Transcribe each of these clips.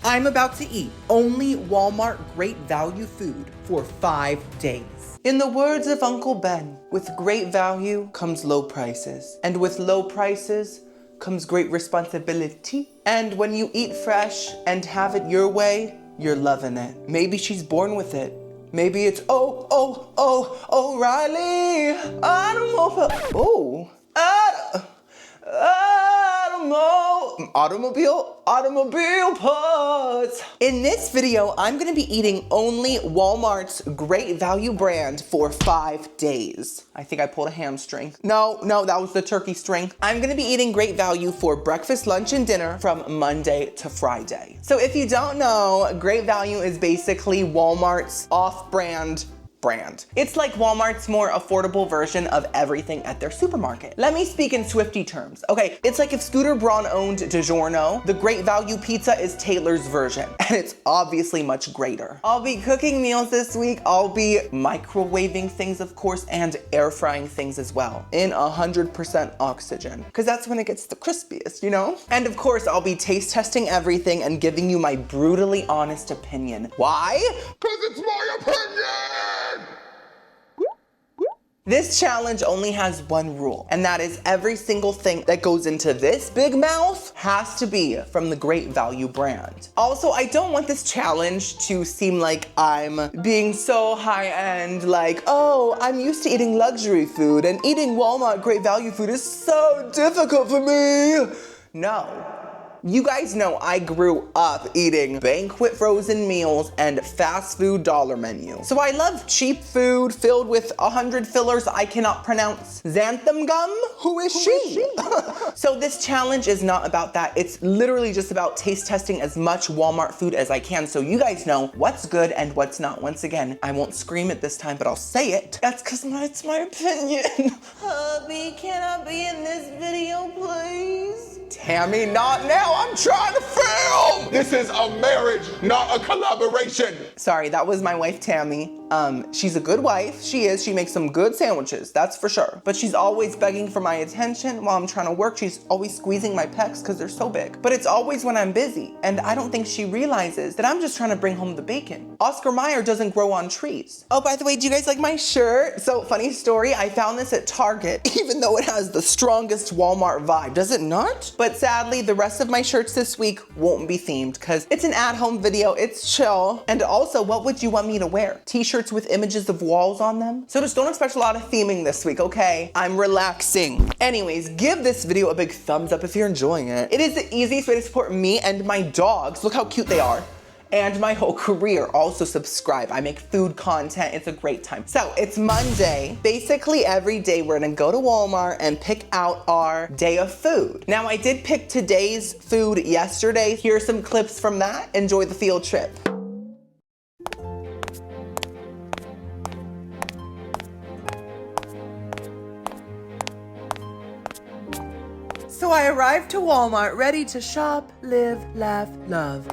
I'm about to eat only Walmart great value food for 5 days. In the words of Uncle Ben, with great value comes low prices. And with low prices comes great responsibility. And when you eat fresh and have it your way, you're loving it. Maybe she's born with it. Maybe it's O'Reilly. Automobile parts. In this video, I'm gonna be eating only Walmart's great value brand for 5 days. I think I pulled a hamstring. No, that was the turkey string. I'm gonna be eating great value for breakfast, lunch, and dinner from Monday to Friday. So if you don't know, great value is basically Walmart's off-brand brand. It's like Walmart's more affordable version of everything at their supermarket. Let me speak in Swiftie terms. Okay, it's like if Scooter Braun owned DiGiorno, the great value pizza is Taylor's version, and it's obviously much greater. I'll be cooking meals this week. I'll be microwaving things, of course, and air frying things as well in 100% oxygen, because that's when it gets the crispiest, you know? And of course, I'll be taste testing everything and giving you my brutally honest opinion. Why? Because it's my opinion! This challenge only has one rule, and that is every single thing that goes into this big mouth has to be from the great value brand. Also, I don't want this challenge to seem like I'm being so high-end, like, oh, I'm used to eating luxury food and eating Walmart great value food is so difficult for me. No. You guys know I grew up eating banquet frozen meals and fast food dollar menu. So I love cheap food filled with 100 fillers I cannot pronounce. Xanthan gum? Who is she? So this challenge is not about that. It's literally just about taste testing as much Walmart food as I can so you guys know what's good and what's not. Once again, I won't scream it this time, but I'll say it. That's because it's my opinion. Hubby, can I be in this video, please? Tammy, not now. I'm trying to film! This is a marriage, not a collaboration. Sorry, that was my wife, Tammy. She's a good wife. She is. She makes some good sandwiches, that's for sure. But she's always begging for my attention while I'm trying to work. She's always squeezing my pecs because they're so big. But it's always when I'm busy. And I don't think she realizes that I'm just trying to bring home the bacon. Oscar Mayer doesn't grow on trees. Oh, by the way, do you guys like my shirt? So, funny story, I found this at Target, even though it has the strongest Walmart vibe. Does it not? But sadly, the rest of my shirts this week won't be themed because it's an at-home video, it's chill. And also, what would you want me to wear? T-shirts with images of walls on them? So just don't expect a lot of theming this week, okay? I'm relaxing. Anyways, give this video a big thumbs up if you're enjoying it. It is the easiest way to support me and my dogs. Look how cute they are. And my whole career. Also subscribe. I make food content. It's a great time. So it's Monday. Basically every day we're gonna go to Walmart and pick out our day of food. Now I did pick today's food yesterday. Here are some clips from that. Enjoy the field trip. So I arrived to Walmart ready to shop, live, laugh, love.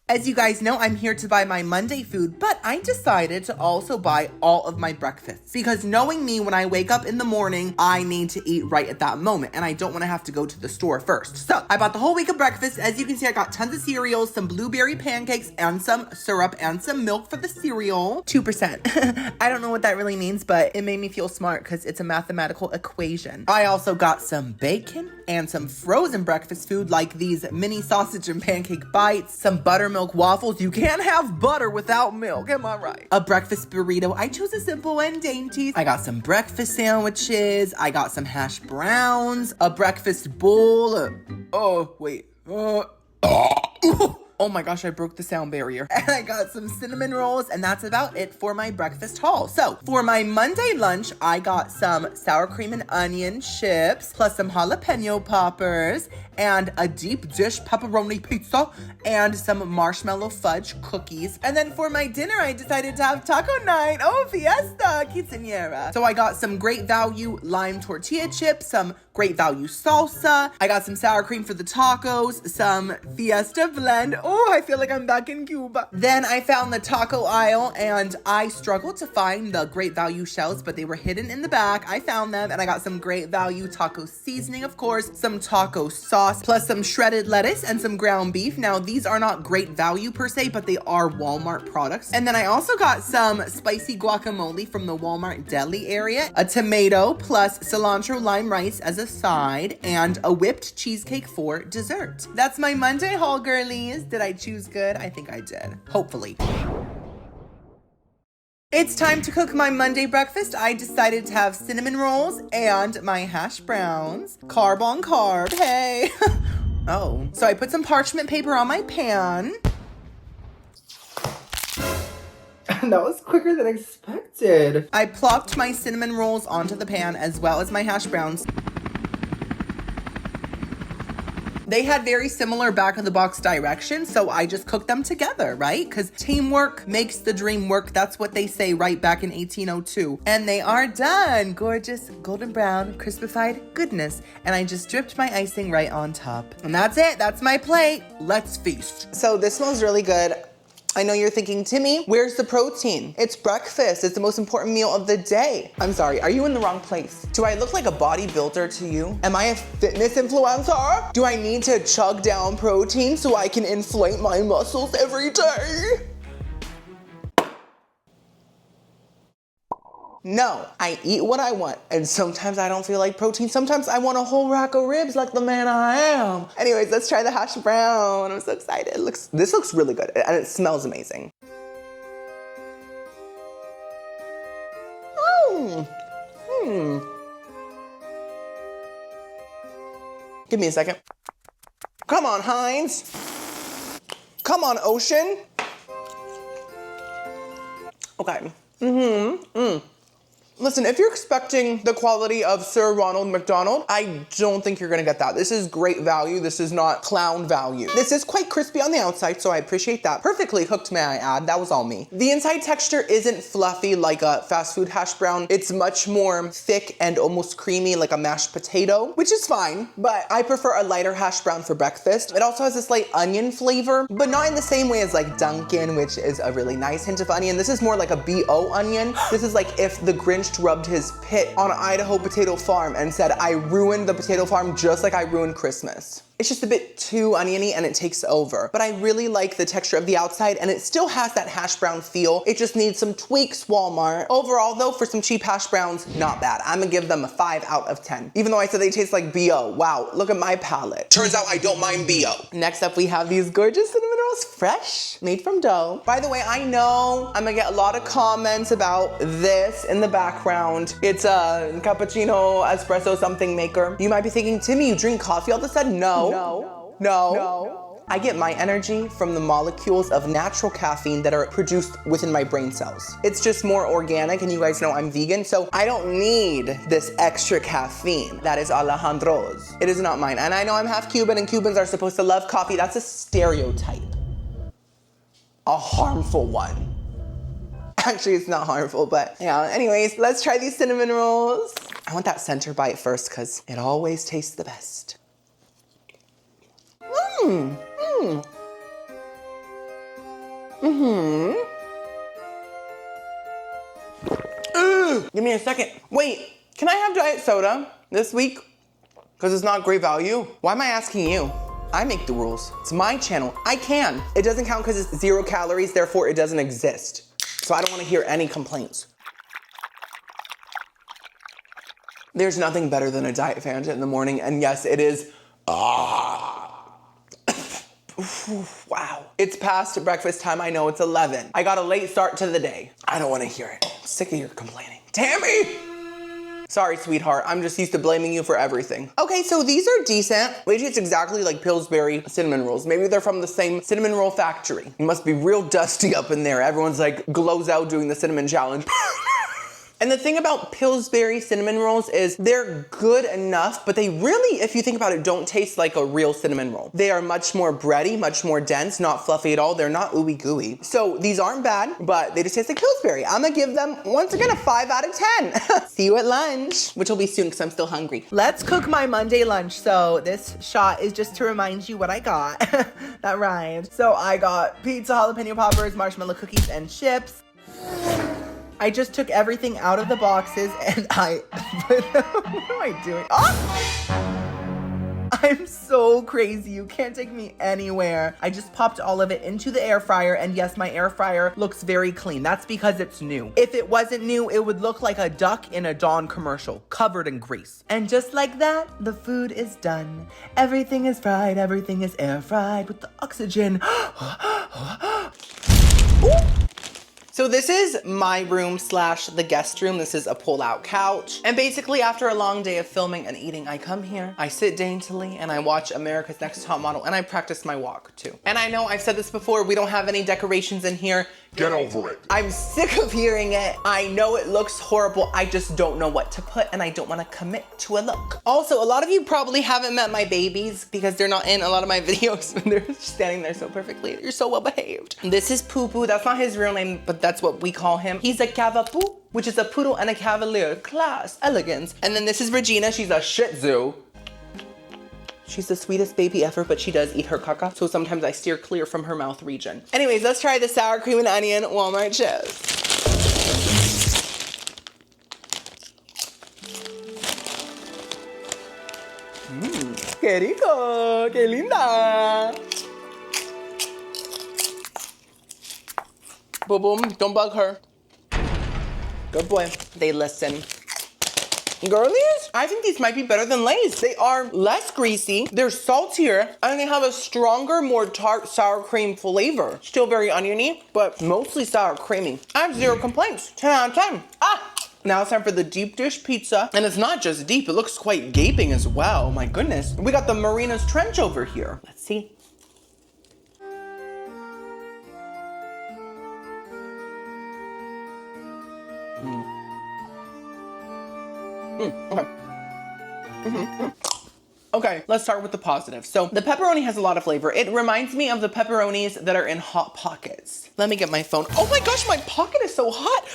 As you guys know, I'm here to buy my Monday food, but I decided to also buy all of my breakfasts because knowing me, when I wake up in the morning, I need to eat right at that moment and I don't want to have to go to the store first. So I bought the whole week of breakfast. As you can see, I got tons of cereals, some blueberry pancakes, and some syrup and some milk for the cereal. 2%. I don't know what that really means, but it made me feel smart because it's a mathematical equation. I also got some bacon and some frozen breakfast food like these mini sausage and pancake bites, some buttermilk waffles. You can't have butter without milk, am I right? A breakfast burrito. I chose a simple and dainty. I got some breakfast sandwiches. I got some hash browns, a breakfast bowl. Oh my gosh, I broke the sound barrier. And I got some cinnamon rolls, and that's about it for my breakfast haul. So for my Monday lunch, I got some sour cream and onion chips, plus some jalapeno poppers, and a deep dish pepperoni pizza, and some marshmallow fudge cookies. And then for my dinner, I decided to have taco night. Oh, fiesta, quinceañera. So I got some great value lime tortilla chips, some great value salsa. I got some sour cream for the tacos, some fiesta blend. Oh, I feel like I'm back in Cuba. Then I found the taco aisle and I struggled to find the great value shells, but they were hidden in the back. I found them and I got some great value taco seasoning, of course, some taco sauce, plus some shredded lettuce and some ground beef. Now, these are not great value per se, but they are Walmart products. And then I also got some spicy guacamole from the Walmart deli area, a tomato plus cilantro lime rice as a side, and a whipped cheesecake for dessert. That's my Monday haul, girlies. Did I choose good? I think I did. Hopefully. It's time to cook my Monday breakfast. I decided to have cinnamon rolls and my hash browns. Carb on carb, hey. Oh, so I put some parchment paper on my pan. That was quicker than expected. I plopped my cinnamon rolls onto the pan as well as my hash browns. They had very similar back of the box directions, so I just cooked them together, right? Because teamwork makes the dream work. That's what they say right back in 1802. And they are done. Gorgeous, golden brown, crispified goodness. And I just dripped my icing right on top. And that's it. That's my plate. Let's feast. So this smells really good. I know you're thinking, Timmy, where's the protein? It's breakfast. It's the most important meal of the day. I'm sorry, are you in the wrong place? Do I look like a bodybuilder to you? Am I a fitness influencer? Do I need to chug down protein so I can inflate my muscles every day? No, I eat what I want. And sometimes I don't feel like protein. Sometimes I want a whole rack of ribs like the man I am. Anyways, let's try the hash brown. I'm so excited. This looks really good and it smells amazing. Give me a second. Come on, Heinz. Come on, Ocean. Okay. Listen, if you're expecting the quality of Sir Ronald McDonald, I don't think you're gonna get that. This is great value. This is not clown value. This is quite crispy on the outside, so I appreciate that. Perfectly cooked, may I add. That was all me. The inside texture isn't fluffy like a fast food hash brown. It's much more thick and almost creamy like a mashed potato, which is fine, but I prefer a lighter hash brown for breakfast. It also has a slight onion flavor, but not in the same way as like Dunkin', which is a really nice hint of onion. This is more like a B.O. onion. This is like if the Grinch rubbed his pit on Idaho Potato Farm and said, I ruined the potato farm just like I ruined Christmas. It's just a bit too oniony and it takes over. But I really like the texture of the outside and it still has that hash brown feel. It just needs some tweaks, Walmart. Overall though, for some cheap hash browns, not bad. I'm gonna give them a 5 out of 10. Even though I said they taste like B.O. Wow, look at my palate. Turns out I don't mind B.O. Next up, we have these gorgeous cinnamon rolls, fresh, made from dough. By the way, I know I'm gonna get a lot of comments about this in the background. It's a cappuccino, espresso, something maker. You might be thinking, Timmy, you drink coffee all of a sudden? No. I get my energy from the molecules of natural caffeine that are produced within my brain cells. It's just more organic, and you guys know I'm vegan, so I don't need this extra caffeine. That is Alejandro's. It is not mine. And I know I'm half Cuban, and Cubans are supposed to love coffee. That's a stereotype. A harmful one. Actually, it's not harmful, but yeah. Anyways, let's try these cinnamon rolls. I want that center bite first, because it always tastes the best. Give me a second. Wait, can I have diet soda this week? Because it's not great value. Why am I asking you? I make the rules. It's my channel. I can. It doesn't count because it's 0 calories, therefore it doesn't exist. So I don't want to hear any complaints. There's nothing better than a Diet Fanta in the morning, and yes, it is. Wow. It's past breakfast time. I know it's 11. I got a late start to the day. I don't want to hear it. I'm sick of your complaining. Tammy! Sorry, sweetheart. I'm just used to blaming you for everything. Okay, so these are decent. Wait, it's exactly like Pillsbury cinnamon rolls. Maybe they're from the same cinnamon roll factory. It must be real dusty up in there. Everyone's like glows out doing the cinnamon challenge. And the thing about Pillsbury cinnamon rolls is they're good enough, but they really, if you think about it, don't taste like a real cinnamon roll. They are much more bready, much more dense, not fluffy at all. They're not ooey gooey. So these aren't bad, but they just taste like Pillsbury. I'm gonna give them, once again, a 5 out of 10. See you at lunch, which will be soon because I'm still hungry. Let's cook my Monday lunch. So this shot is just to remind you what I got. That rhymed. So I got pizza, jalapeno poppers, marshmallow cookies, and chips. I just took everything out of the boxes and what am I doing? Oh! I'm so crazy. You can't take me anywhere. I just popped all of it into the air fryer, and yes, my air fryer looks very clean. That's because it's new. If it wasn't new, it would look like a duck in a Dawn commercial, covered in grease. And just like that, the food is done. Everything is fried, everything is air fried with the oxygen. Ooh. So this is my room slash the guest room. This is a pull-out couch. And basically after a long day of filming and eating, I come here, I sit daintily, and I watch America's Next Top Model, and I practice my walk too. And I know I've said this before, we don't have any decorations in here. Get over it. I'm sick of hearing it. I know it looks horrible. I just don't know what to put, and I don't want to commit to a look. Also, a lot of you probably haven't met my babies because they're not in a lot of my videos when they're standing there so perfectly. You're so well behaved. This is Poo Poo. That's not his real name, but that's what we call him. He's a Cavapoo, which is a poodle and a cavalier. Class, elegance. And then this is Regina. She's a Shih Tzu. She's the sweetest baby ever, but she does eat her caca, so sometimes I steer clear from her mouth region. Anyways, let's try the sour cream and onion Walmart chips. Qué rico, qué linda. Boom, boom, don't bug her. Good boy, they listen. Girlies, I think these might be better than Lay's. They are less greasy, they're saltier, and they have a stronger, more tart sour cream flavor. Still very oniony, but mostly sour creamy. I have 0 complaints, 10 out of 10. Now it's time for the deep dish pizza. And it's not just deep, it looks quite gaping as well. My goodness. We got the Marina's Trench over here. Let's see. Okay. Okay, let's start with the positive. So the pepperoni has a lot of flavor. It reminds me of the pepperonis that are in Hot Pockets. Let me get my phone. Oh my gosh, my pocket is so hot.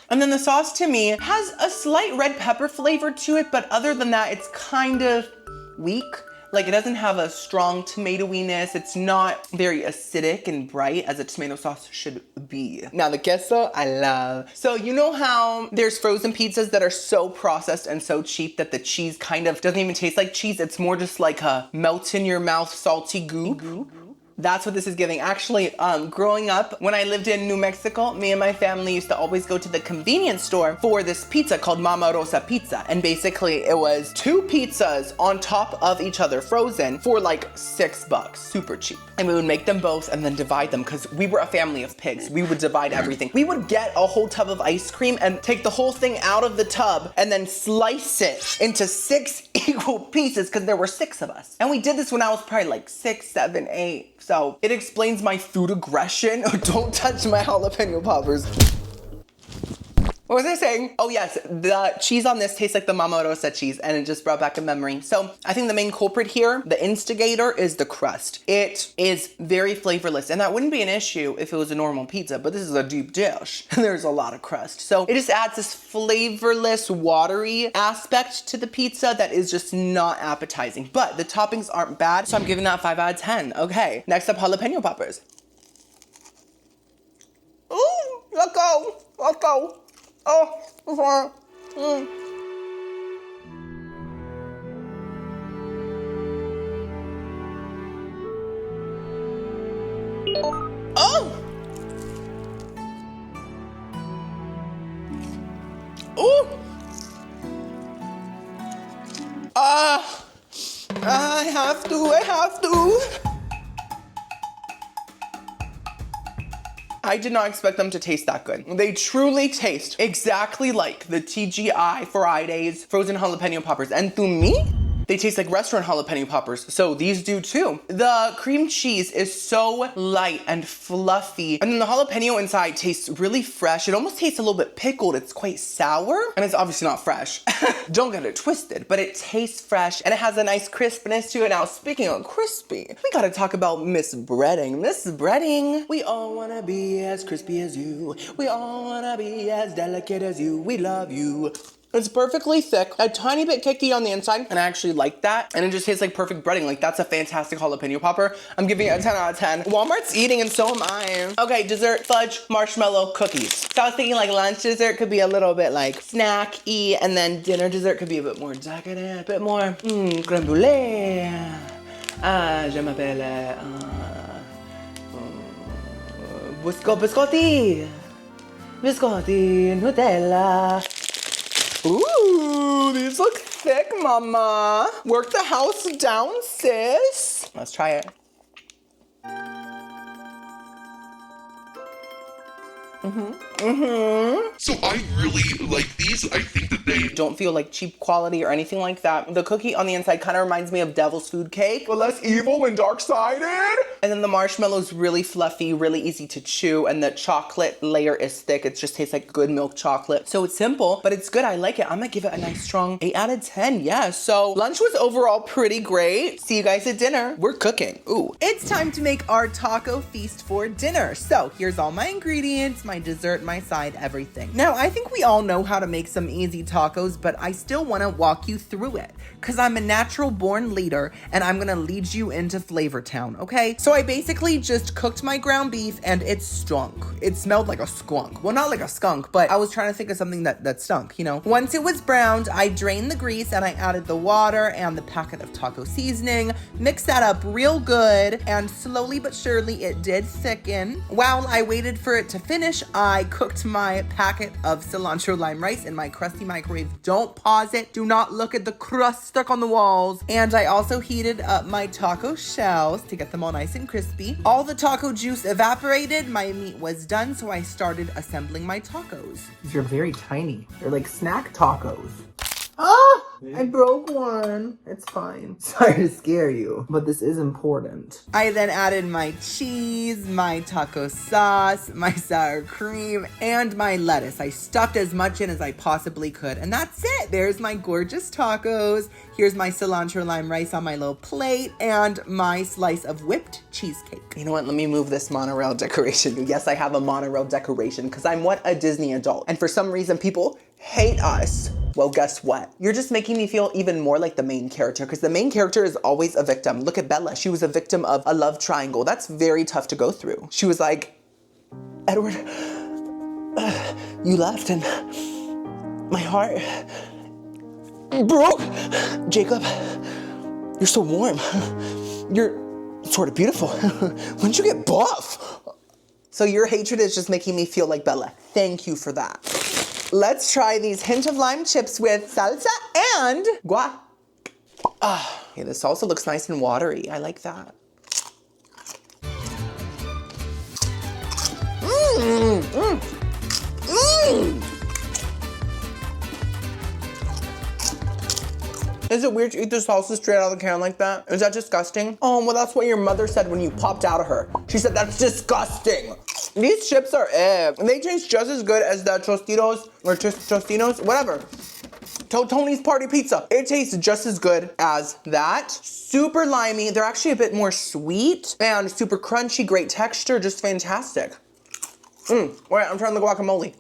And then the sauce to me has a slight red pepper flavor to it, but other than that, it's kind of weak. Like it doesn't have a strong tomatoiness. It's not very acidic and bright as a tomato sauce should be. Now the queso, I love. So you know how there's frozen pizzas that are so processed and so cheap that the cheese kind of doesn't even taste like cheese. It's more just like a melt in your mouth salty goop. That's what this is giving. Actually, growing up, when I lived in New Mexico, me and my family used to always go to the convenience store for this pizza called Mama Rosa Pizza. And basically it was 2 pizzas on top of each other, frozen, for like $6, super cheap. And we would make them both and then divide them because we were a family of pigs. We would divide everything. We would get a whole tub of ice cream and take the whole thing out of the tub and then slice it into 6 equal pieces because there were 6 of us. And we did this when I was probably like 6, 7, 8. So it explains my food aggression. Don't touch my jalapeno poppers. What was I saying? Oh yes, the cheese on this tastes like the Mama Rosa cheese and it just brought back a memory. So I think the main culprit here, the instigator, is the crust. It is very flavorless and that wouldn't be an issue if it was a normal pizza, but this is a deep dish and there's a lot of crust. So it just adds this flavorless, watery aspect to the pizza that is just not appetizing. But the toppings aren't bad, so I'm giving that 5 out of 10. Okay, next up, jalapeno poppers. Ooh, let's go, let's go. Oh, oh! Ooh! I have to. I did not expect them to taste that good. They truly taste exactly like the TGI Fridays frozen jalapeno poppers. And to me, they taste like restaurant jalapeno poppers. So these do too. The cream cheese is so light and fluffy. And then the jalapeno inside tastes really fresh. It almost tastes a little bit pickled. It's quite sour. And it's obviously not fresh. Don't get it twisted, but it tastes fresh and it has a nice crispness to it. Now, speaking of crispy, we gotta talk about Miss Breading. Miss Breading, we all wanna be as crispy as you. We all wanna be as delicate as you. We love you. It's perfectly thick, a tiny bit kicky on the inside, and I actually like that. And it just tastes like perfect breading. Like, that's a fantastic jalapeno popper. I'm giving it a 10 out of 10. Walmart's eating and so am I. Okay, dessert, fudge, marshmallow, cookies. So I was thinking like lunch dessert could be a little bit like snacky, and then dinner dessert could be a bit more decadent, a bit more, crème brûlée. Ah, je m'appelle, biscotti. Biscotti, Nutella. Ooh, these look thick, mama. Work the house down, sis. Let's try it. So I really like these. I think that they Don't feel like cheap quality or anything like that. The cookie on the inside kind of reminds me of Devil's Food Cake, are less evil and dark-sided. and then the marshmallow's really fluffy, really easy to chew, and the chocolate layer is thick. It just tastes like good milk chocolate. So it's simple, but it's good. I like it. I'm gonna give it a nice strong 8 out of 10. Yeah, so lunch was overall pretty great. See you guys at dinner. We're cooking. Ooh. It's time to make our taco feast for dinner. So here's all my ingredients, my dessert, my side, everything. Now, I think we all know how to make some easy tacos, but I still wanna walk you through it because I'm a natural born leader and I'm gonna lead you into Flavor Town, okay? So I basically just cooked my ground beef and it stunk. It smelled like a skunk. Well, not like a skunk, but I was trying to think of something that stunk, you know? Once it was browned, I drained the grease and I added the water and the packet of taco seasoning, mixed that up real good, and slowly but surely it did thicken. While I waited for it to finish, I cooked my packet of cilantro lime rice in my crusty microwave. Don't pause it. Do not look at the crust stuck on the walls. And I also heated up my taco shells to get them all nice and crispy. All the taco juice evaporated. My meat was done, so I started assembling my tacos. These are very tiny. They're like snack tacos. Ah! I broke one. It's fine. Sorry to scare you, but this is important. I then added my cheese, my taco sauce, my sour cream, and my lettuce. I stuffed as much in as I possibly could, and that's it. There's my gorgeous tacos. Here's my cilantro lime rice on my little plate, and my slice of whipped cheesecake. You know what? Let me move this monorail decoration. Yes, I have a monorail decoration because I'm what? A Disney adult. And for some reason, people hate us. Well, guess what? You're just making me feel even more like the main character because the main character is always a victim. Look at Bella. She was a victim of a love triangle. That's very tough to go through. She was like, Edward, you left and my heart broke. Jacob, you're so warm. You're sort of beautiful. When'd you get buff? So your hatred is just making me feel like Bella. Thank you for that. Let's try these hint of lime chips with salsa and guac. Ah, okay, the salsa looks nice and watery. I like that. Is it weird to eat the salsa straight out of the can like that? Is that disgusting? Oh, well, that's what your mother said when you popped out of her. She said, that's disgusting. These chips are they taste just as good as the Tostitos or Tostinos, whatever. Tony's Party Pizza. It tastes just as good as that. Super limey. They're actually a bit more sweet and super crunchy, great texture, just fantastic. Wait, I'm trying the guacamole.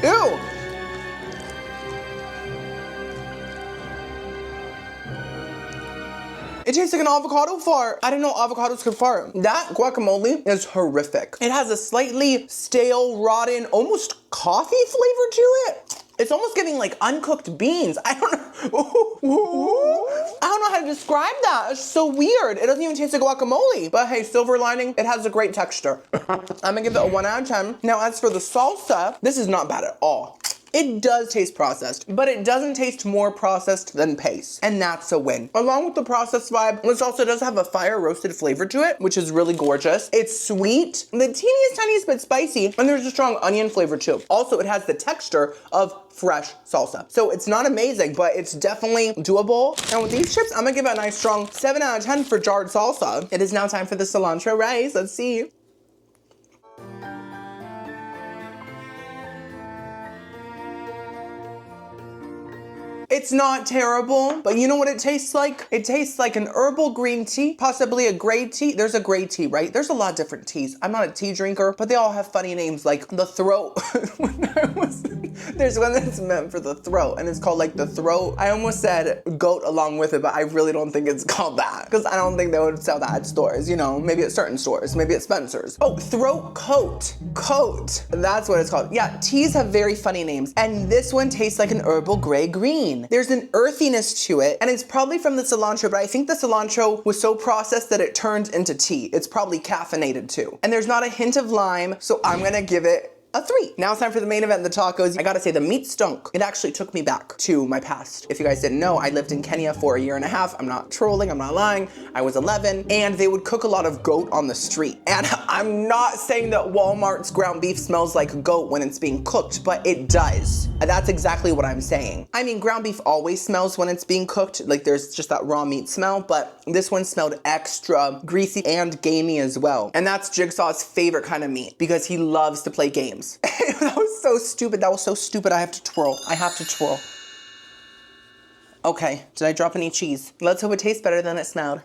Ew. It tastes like an avocado fart. I didn't know avocados could fart. That guacamole is horrific. It has a slightly stale, rotten, almost coffee flavor to it. It's almost giving like uncooked beans. I don't know how to describe that. It's so weird. It doesn't even taste like guacamole. But hey, silver lining, it has a great texture. I'm gonna give it a 1 out of 10. Now, as for the salsa, this is not bad at all. It does taste processed, but it doesn't taste more processed than Pace, and that's a win. Along with the processed vibe, this also does have a fire roasted flavor to it, which is really gorgeous. It's sweet, the tiniest bit spicy, and there's a strong onion flavor too. Also, it has the texture of fresh salsa. So it's not amazing, but it's definitely doable. And with these chips, I'm gonna give it a nice strong 7 out of 10 for jarred salsa. It is now time for the cilantro rice. Let's see. It's not terrible, but you know what it tastes like? It tastes like an herbal green tea, possibly a gray tea. There's a gray tea, right? There's a lot of different teas. I'm not a tea drinker, but they all have funny names like the throat. There's one that's meant for the throat and it's called like the throat. I almost said goat along with it, but I really don't think it's called that because I don't think they would sell that at stores, you know, maybe at certain stores, maybe at Spencer's. Oh, throat coat. Coat. That's what it's called. Yeah, teas have very funny names. And this one tastes like an herbal gray green. There's an earthiness to it, and it's probably from the cilantro, but I think the cilantro was so processed that it turned into tea. It's probably caffeinated too. And there's not a hint of lime, so I'm gonna give it a 3. Now it's time for the main event, the tacos. I gotta say, the meat stunk. It actually took me back to my past. If you guys didn't know, I lived in Kenya for a year and a half. I'm not trolling, I'm not lying. I was 11, and they would cook a lot of goat on the street. And I'm not saying that Walmart's ground beef smells like goat when it's being cooked, but it does. And that's exactly what I'm saying. I mean, ground beef always smells when it's being cooked. Like there's just that raw meat smell, but this one smelled extra greasy and gamey as well. And that's Jigsaw's favorite kind of meat because he loves to play games. That was so stupid. That was so stupid. I have to twirl. I have to twirl. Okay, did I drop any cheese? Let's hope it tastes better than it smelled.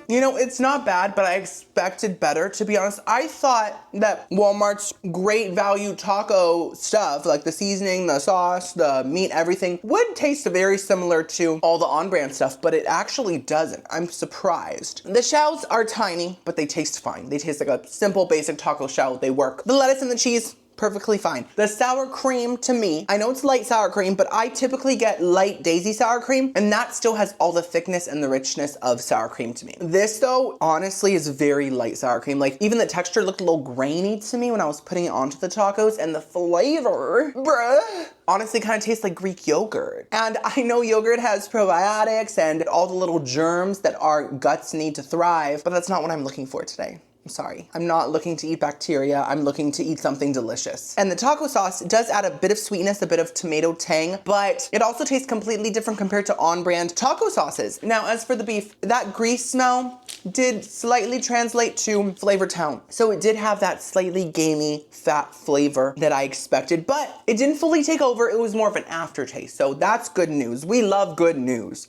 You know, it's not bad, but I expected better, to be honest. I thought that Walmart's great value taco stuff, like the seasoning, the sauce, the meat, everything, would taste very similar to all the on-brand stuff, but it actually doesn't. I'm surprised. The shells are tiny, but they taste fine. They taste like a simple, basic taco shell. They work. The lettuce and the cheese, perfectly fine. The sour cream, to me, I know it's light sour cream, but I typically get light Daisy sour cream, and that still has all the thickness and the richness of sour cream to me. This, though, honestly is very light sour cream. Like, even the texture looked a little grainy to me when I was putting it onto the tacos, and the flavor, bruh, honestly kind of tastes like Greek yogurt. And I know yogurt has probiotics and all the little germs that our guts need to thrive, but that's not what I'm looking for today. I'm sorry. I'm not looking to eat bacteria. I'm looking to eat something delicious. And the taco sauce does add a bit of sweetness, a bit of tomato tang, but it also tastes completely different compared to on-brand taco sauces. Now, as for the beef, that grease smell did slightly translate to Flavor Town. So it did have that slightly gamey, fat flavor that I expected, but it didn't fully take over. It was more of an aftertaste. So that's good news. We love good news.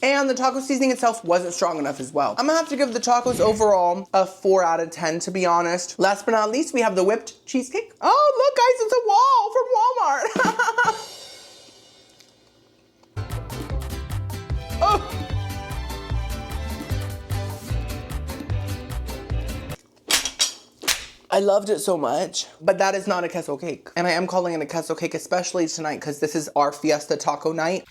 And the taco seasoning itself wasn't strong enough as well. I'm gonna have to give the tacos overall a 4 out of 10, to be honest. Last but not least, we have the whipped cheesecake. Oh, look guys, it's a wall from Walmart. Oh. I loved it so much, but that is not a queso cake. And I am calling it a queso cake, especially tonight, because this is our fiesta taco night.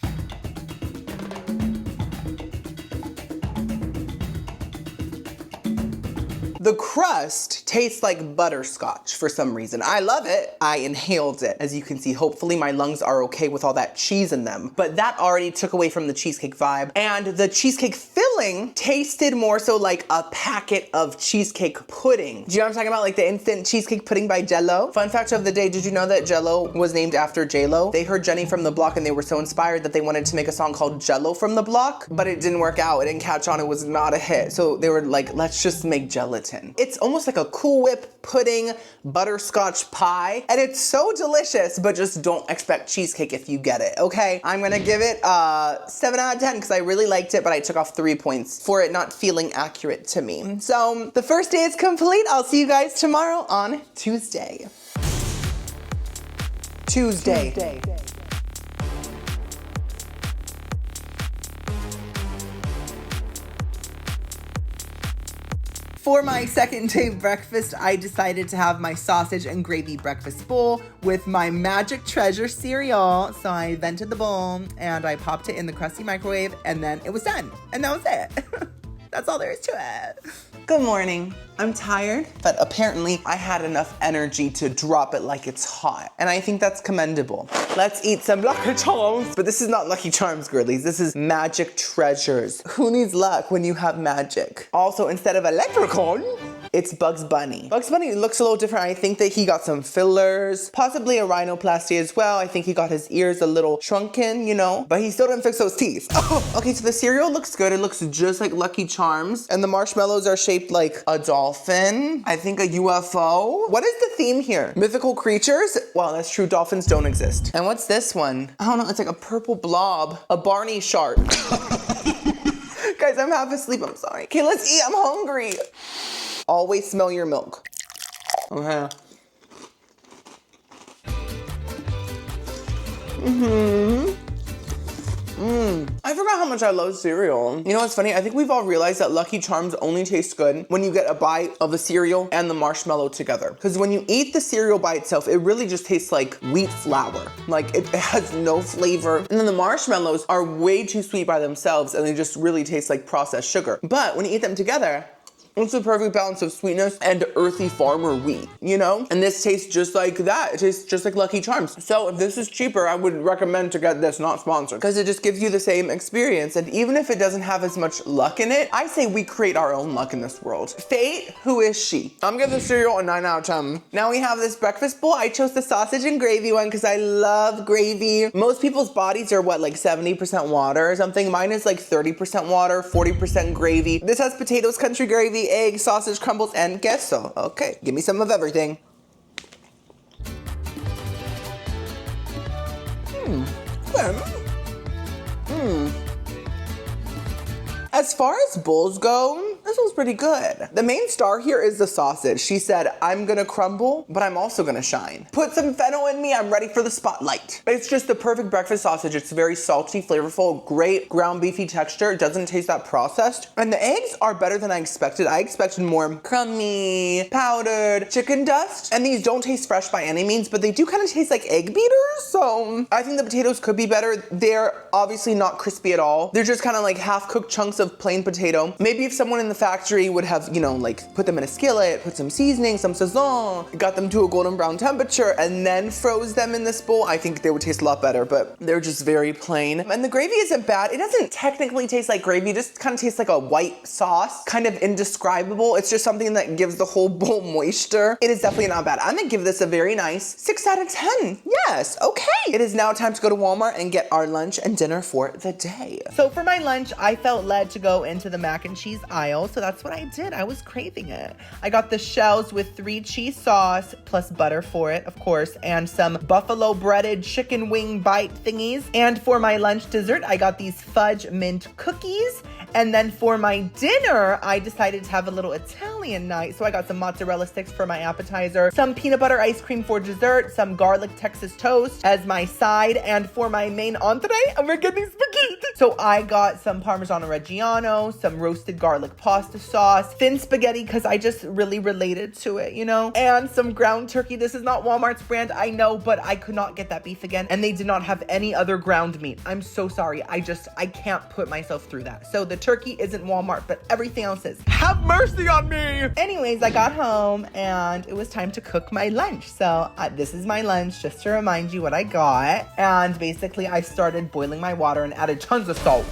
The crust tastes like butterscotch for some reason. I love it. I inhaled it. As you can see, hopefully my lungs are okay with all that cheese in them. But that already took away from the cheesecake vibe. And the cheesecake filling tasted more so like a packet of cheesecake pudding. Do you know what I'm talking about? Like the instant cheesecake pudding by Jell-O? Fun fact of the day, did you know that Jell-O was named after J-Lo? They heard Jenny from the Block and they were so inspired that they wanted to make a song called Jell-O from the Block, but it didn't work out. It didn't catch on. It was not a hit. So they were like, let's just make gelatin. It's almost like a Cool Whip pudding butterscotch pie, and it's so delicious, but just don't expect cheesecake if you get it, okay? I'm gonna give it a 7 out of 10 because I really liked it, but I took off 3 points for it not feeling accurate to me. So the first day is complete. I'll see you guys tomorrow on Tuesday. Tuesday. For my second day breakfast, I decided to have my sausage and gravy breakfast bowl with my Magic Treasure cereal. So I vented the bowl and I popped it in the crusty microwave and then it was done. And that was it. That's all there is to it. Good morning. I'm tired, but apparently I had enough energy to drop it like it's hot. And I think that's commendable. Let's eat some Lucky Charms. But this is not Lucky Charms, girlies. This is Magic Treasures. Who needs luck when you have magic? Also, instead of a leprechaun, it's Bugs Bunny. Bugs Bunny looks a little different. I think that he got some fillers, possibly a rhinoplasty as well. I think he got his ears a little shrunken, you know, but he still didn't fix those teeth. Oh, okay, so the cereal looks good. It looks just like Lucky Charms. And the marshmallows are shaped like a dolphin. I think a UFO. What is the theme here? Mythical creatures? Well, that's true. Dolphins don't exist. And what's this one? I don't know. It's like a purple blob. A Barney shark. Guys, I'm half asleep. I'm sorry. Okay, let's eat. I'm hungry. Always smell your milk. Okay. I forgot how much I love cereal. You know what's funny? I think we've all realized that Lucky Charms only taste good when you get a bite of the cereal and the marshmallow together. Because when you eat the cereal by itself, it really just tastes like wheat flour. Like it has no flavor. And then the marshmallows are way too sweet by themselves and they just really taste like processed sugar. But when you eat them together, it's the perfect balance of sweetness and earthy farmer wheat, you know? And this tastes just like that. It tastes just like Lucky Charms. So if this is cheaper, I would recommend to get this, not sponsored, because it just gives you the same experience. And even if it doesn't have as much luck in it, I say we create our own luck in this world. Fate, who is she? I'm giving the cereal a 9 out of 10. Now we have this breakfast bowl. I chose the sausage and gravy one because I love gravy. Most people's bodies are what, like 70% water or something? Mine is like 30% water, 40% gravy. This has potatoes, country gravy, eggs, sausage crumbles, and queso. Okay, give me some of everything. As far as bowls go, this one's pretty good. The main star here is the sausage. She said, I'm gonna crumble, but I'm also gonna shine. Put some fennel in me, I'm ready for the spotlight. It's just the perfect breakfast sausage. It's very salty, flavorful, great ground beefy texture. It doesn't taste that processed. And the eggs are better than I expected. I expected more crummy, powdered chicken dust. And these don't taste fresh by any means, but they do kind of taste like egg beaters. So I think the potatoes could be better. They're obviously not crispy at all. They're just kind of like half cooked chunks of plain potato. Maybe if someone in the factory would have, you know, like put them in a skillet, put some seasoning, some sazon, got them to a golden brown temperature, and then froze them in this bowl, I think they would taste a lot better, but they're just very plain. And the gravy isn't bad. It doesn't technically taste like gravy. It just kind of tastes like a white sauce, kind of indescribable. It's just something that gives the whole bowl moisture. It is definitely not bad. I'm gonna give this a very nice 6 out of 10. Yes, okay. It is now time to go to Walmart and get our lunch and dinner for the day. So for my lunch, I felt led to go into the mac and cheese aisle, so that's what I did. I was craving it. I got the shells with 3 cheese sauce plus butter for it, of course, and some buffalo breaded chicken wing bite thingies. And for my lunch dessert, I got these fudge mint cookies. And then for my dinner, I decided to have a little Italian night. So I got some mozzarella sticks for my appetizer, some peanut butter ice cream for dessert, some garlic Texas toast as my side, and for my main entree, we're getting spaghetti. So I got some Parmigiano Reggiano, some roasted garlic pasta sauce, thin spaghetti because I just really related to it, you know, and some ground turkey. This is not Walmart's brand, I know, but I could not get that beef again, and they did not have any other ground meat. I'm so sorry. I can't put myself through that. So the turkey isn't Walmart, but everything else is. Have mercy on me! Anyways, I got home and it was time to cook my lunch. So this is my lunch, just to remind you what I got. And basically I started boiling my water and added tons of salt.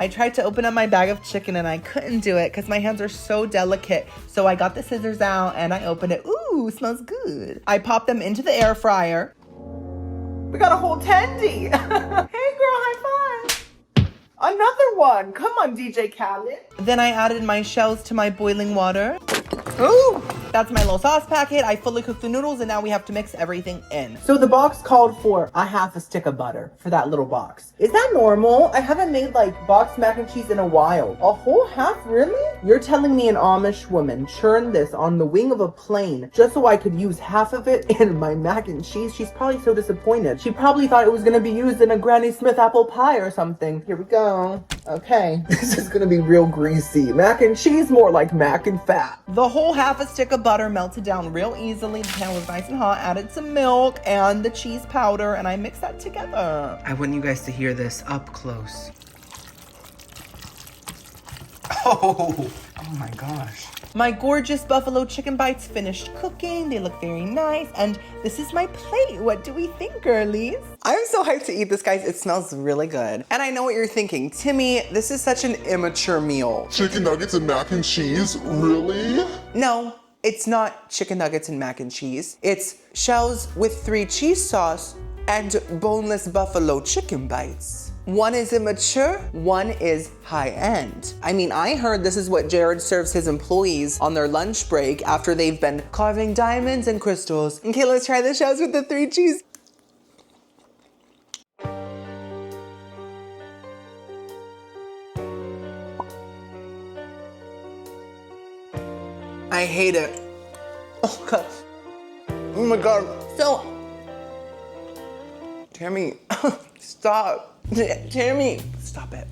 I tried to open up my bag of chicken and I couldn't do it because my hands are so delicate. So I got the scissors out and I opened it. Ooh, smells good. I popped them into the air fryer. We got a whole tendy. Hey girl, high five. Another one. Come on, DJ Khaled. Then I added my shells to my boiling water. Ooh, that's my little sauce packet. I fully cooked the noodles and now we have to mix everything in. So the box called for a half a stick of butter for that little box. Is that normal? I haven't made like boxed mac and cheese in a while. A whole half, really? You're telling me an Amish woman churned this on the wing of a plane just so I could use half of it in my mac and cheese? She's probably so disappointed. She probably thought it was gonna be used in a Granny Smith apple pie or something. Here we go. Okay, this is gonna be real greasy. Mac and cheese, more like mac and fat. The whole half a stick of butter melted down real easily. The pan was nice and hot. Added some milk and the cheese powder, and I mixed that together. I want you guys to hear this up close. Oh my gosh. My gorgeous buffalo chicken bites finished cooking. They look very nice. And this is my plate. What do we think, girlies? I'm so hyped to eat this, guys. It smells really good. And I know what you're thinking. Timmy, this is such an immature meal. Chicken nuggets and mac and cheese? Really? No, it's not chicken nuggets and mac and cheese. It's shells with 3 cheese sauce and boneless buffalo chicken bites. One is immature, one is high-end. I mean, I heard this is what Jared serves his employees on their lunch break after they've been carving diamonds and crystals. Okay, let's try the shells with the 3 cheese. I hate it. Oh God. Oh my God. So, Tammy, stop. Tammy, stop it.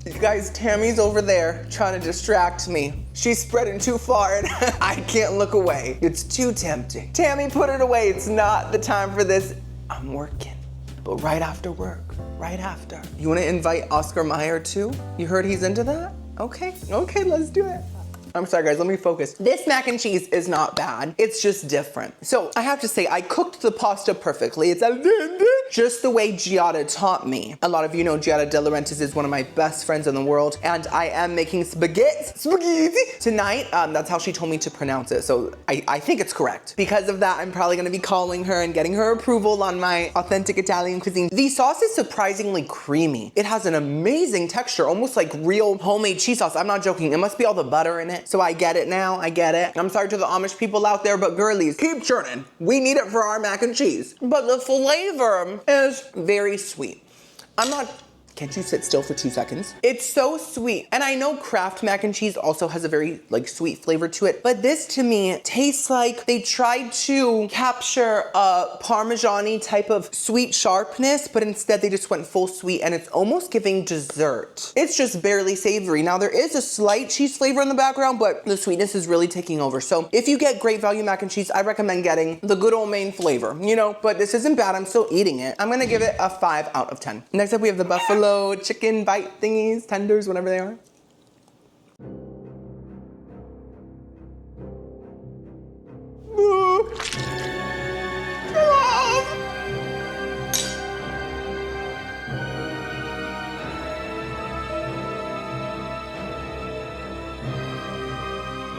You guys, Tammy's over there trying to distract me. She's spreading too far and I can't look away. It's too tempting. Tammy, put it away. It's not the time for this. I'm working, but right after work, right after. You wanna invite Oscar Mayer too? You heard he's into that? Okay, let's do it. I'm sorry guys, let me focus. This mac and cheese is not bad. It's just different. So I have to say, I cooked the pasta perfectly. It's al dente, just the way Giada taught me. A lot of you know Giada De Laurentiis is one of my best friends in the world, and I am making spaghetti tonight. That's how she told me to pronounce it. So I think it's correct. Because of that, I'm probably gonna be calling her and getting her approval on my authentic Italian cuisine. The sauce is surprisingly creamy. It has an amazing texture, almost like real homemade cheese sauce. I'm not joking. It must be all the butter in it. So I get it now, I get it. I'm sorry to the Amish people out there, but girlies, keep churning. We need it for our mac and cheese. But the flavor is very sweet. Can't you sit still for 2 seconds? It's so sweet. And I know Kraft mac and cheese also has a very sweet flavor to it, but this to me tastes like they tried to capture a Parmesan-y type of sweet sharpness, but instead they just went full sweet and it's almost giving dessert. It's just barely savory. Now there is a slight cheese flavor in the background, but the sweetness is really taking over. So if you get great value mac and cheese, I recommend getting the good old main flavor, you know, but this isn't bad. I'm still eating it. I'm gonna give it a 5 out of 10. Next up, we have the buffalo chicken bite thingies, tenders, whatever they are.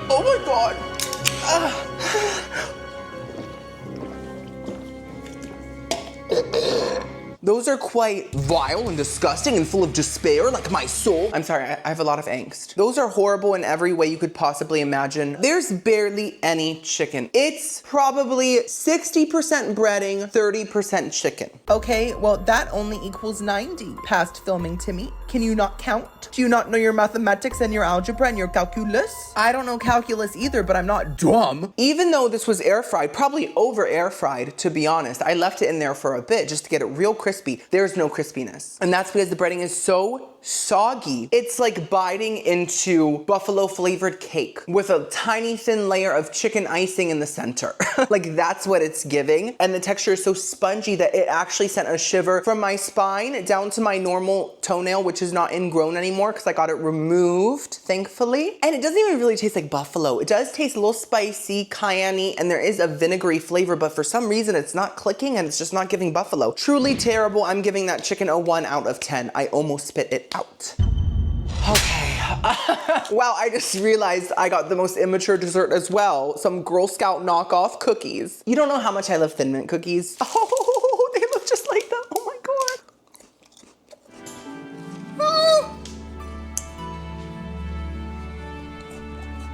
Oh my God. Those are quite vile and disgusting and full of despair, like my soul. I'm sorry, I have a lot of angst. Those are horrible in every way you could possibly imagine. There's barely any chicken. It's probably 60% breading, 30% chicken. Okay, well that only equals 90. Past filming, Timmy. Can you not count? Do you not know your mathematics and your algebra and your calculus? I don't know calculus either, but I'm not dumb. Even though this was air fried, probably over air fried, to be honest. I left it in there for a bit just to get it real crispy. There's no crispiness. And that's because the breading is so soggy. It's like biting into buffalo flavored cake with a tiny thin layer of chicken icing in the center. Like that's what it's giving. And the texture is so spongy that it actually sent a shiver from my spine down to my normal toenail, which is not ingrown anymore because I got it removed, thankfully. And it doesn't even really taste like buffalo. It does taste a little spicy, cayenne-y, and there is a vinegary flavor, but for some reason it's not clicking and it's just not giving buffalo. Truly terrible. I'm giving that chicken a 1 out of 10. I almost spit it out. Okay. Wow, I just realized I got the most immature dessert as well. Some Girl Scout knockoff cookies. You don't know how much I love Thin Mint cookies. Oh, they look just like that. Oh my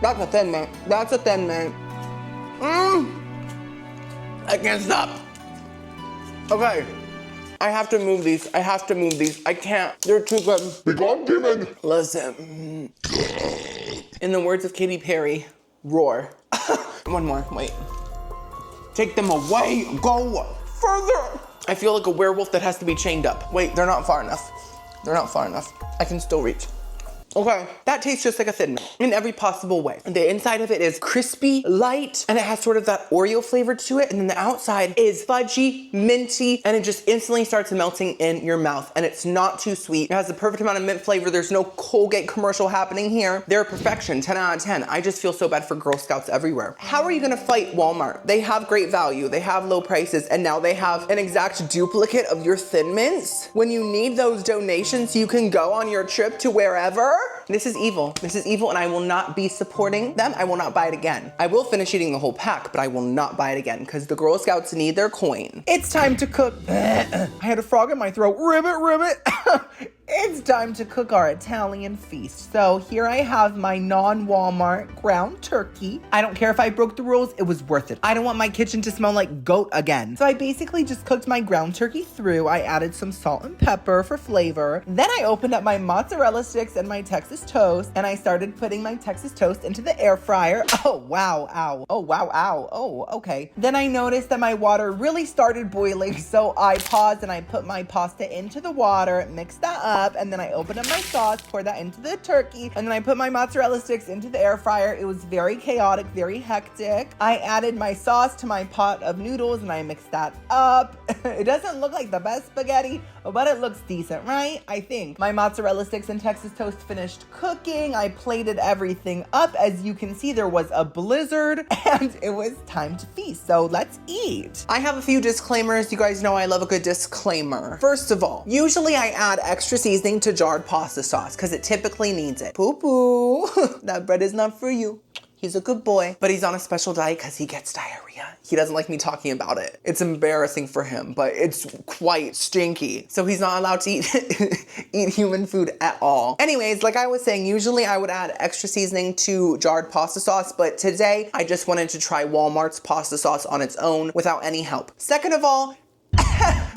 God. That's a Thin Mint. That's a Thin Mint. I can't stop. Okay. I have to move these. I have to move these. I can't. They're too good. Be gone, demon. Listen. In the words of Katy Perry, roar. One more, wait. Take them away, go further. I feel like a werewolf that has to be chained up. Wait, they're not far enough. They're not far enough. I can still reach. Okay, that tastes just like a Thin Mint in every possible way. The inside of it is crispy, light, and it has sort of that Oreo flavor to it. And then the outside is fudgy, minty, and it just instantly starts melting in your mouth. And it's not too sweet. It has the perfect amount of mint flavor. There's no Colgate commercial happening here. They're perfection, 10 out of 10. I just feel so bad for Girl Scouts everywhere. How are you gonna fight Walmart? They have great value, they have low prices, and now they have an exact duplicate of your Thin Mints? When you need those donations, you can go on your trip to wherever. This is evil. This is evil, and I will not be supporting them. I will not buy it again. I will finish eating the whole pack, but I will not buy it again because the Girl Scouts need their coin. It's time to cook. I had a frog in my throat. Ribbit, ribbit. It's time to cook our Italian feast. So here I have my non-Walmart ground turkey. I don't care if I broke the rules, it was worth it. I don't want my kitchen to smell like goat again. So I basically just cooked my ground turkey through. I added some salt and pepper for flavor. Then I opened up my mozzarella sticks and my Texas toast, and I started putting my Texas toast into the air fryer. Oh, wow, ow. Oh, wow, ow. Oh, okay. Then I noticed that my water really started boiling, so I paused and I put my pasta into the water, mixed that up, and then I opened up my sauce, poured that into the turkey, and then I put my mozzarella sticks into the air fryer. It was very chaotic, very hectic. I added my sauce to my pot of noodles and I mixed that up. It doesn't look like the best spaghetti, but it looks decent, right? I think. My mozzarella sticks and Texas toast finished cooking. I plated everything up. As you can see, there was a blizzard and it was time to feast. So let's eat. I have a few disclaimers. You guys know I love a good disclaimer. First of all, usually I add extra seasoning to jarred pasta sauce because it typically needs it. Poo-poo. That bread is not for you. He's a good boy, but he's on a special diet because he gets diarrhea. He doesn't like me talking about it. It's embarrassing for him, but it's quite stinky. So he's not allowed to eat human food at all. Anyways, like I was saying, usually I would add extra seasoning to jarred pasta sauce, but today I just wanted to try Walmart's pasta sauce on its own without any help. Second of all,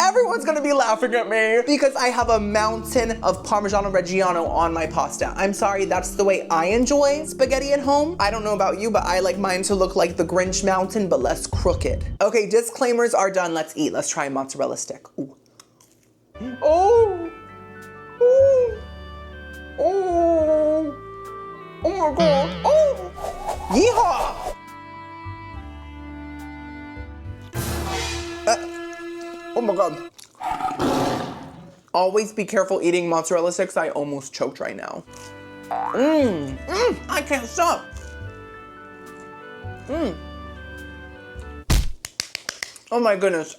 everyone's gonna be laughing at me because I have a mountain of Parmigiano Reggiano on my pasta. I'm sorry, that's the way I enjoy spaghetti at home. I don't know about you, but I like mine to look like the Grinch mountain, but less crooked. Okay, disclaimers are done. Let's eat. Let's try a mozzarella stick. Ooh. Oh. Oh. Oh. Oh my God. Oh. Yeehaw. Oh my God. Always be careful eating mozzarella sticks. I almost choked right now. I can't stop. Oh my goodness.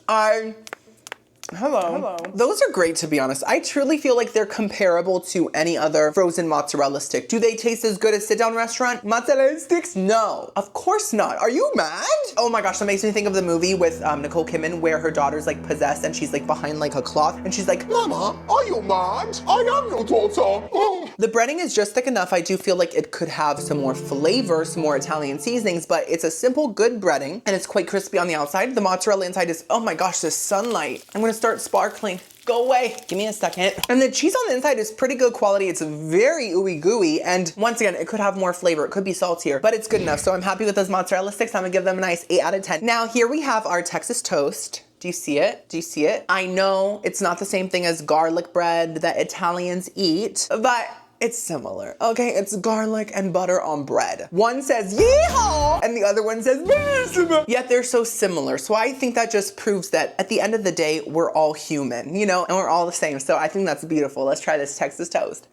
Hello. Those are great, to be honest. I truly feel like they're comparable to any other frozen mozzarella stick. Do they taste as good as sit-down restaurant mozzarella sticks? No, of course not. Are you mad? Oh my gosh, that makes me think of the movie with Nicole Kidman where her daughter's like possessed and she's like behind like a cloth and she's like, Mama, are you mad? I am your daughter. Oh. The breading is just thick enough. I do feel like it could have some more flavor, some more Italian seasonings, but it's a simple, good breading and it's quite crispy on the outside. The mozzarella inside is, oh my gosh, this sunlight. I'm gonna start sparkling. Go away, give me a second. And the cheese on the inside is pretty good quality. It's very ooey gooey. And once again, it could have more flavor. It could be saltier, but it's good enough. So I'm happy with those mozzarella sticks. I'm gonna give them a nice 8 out of 10. Now here we have our Texas toast. Do you see it? Do you see it? I know it's not the same thing as garlic bread that Italians eat, but it's similar, okay? It's garlic and butter on bread. One says yeehaw, and the other one says bellissimo. Yet they're so similar. So I think that just proves that at the end of the day, we're all human, you know, and we're all the same. So I think that's beautiful. Let's try this Texas toast.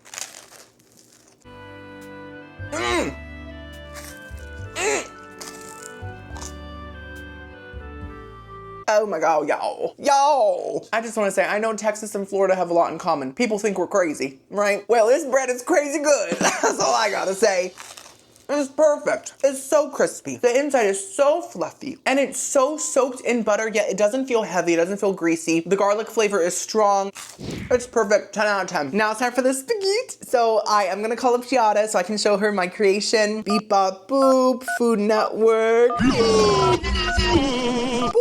Oh my God, yo. I just wanna say, I know Texas and Florida have a lot in common. People think we're crazy, right? Well, this bread is crazy good. That's all I gotta say. It's perfect. It's so crispy. The inside is so fluffy and it's so soaked in butter, yet it doesn't feel heavy. It doesn't feel greasy. The garlic flavor is strong. It's perfect. 10 out of 10. Now it's time for the spaghetti. So I am gonna call up Giada so I can show her my creation. Beep bop boop. Food Network. Boop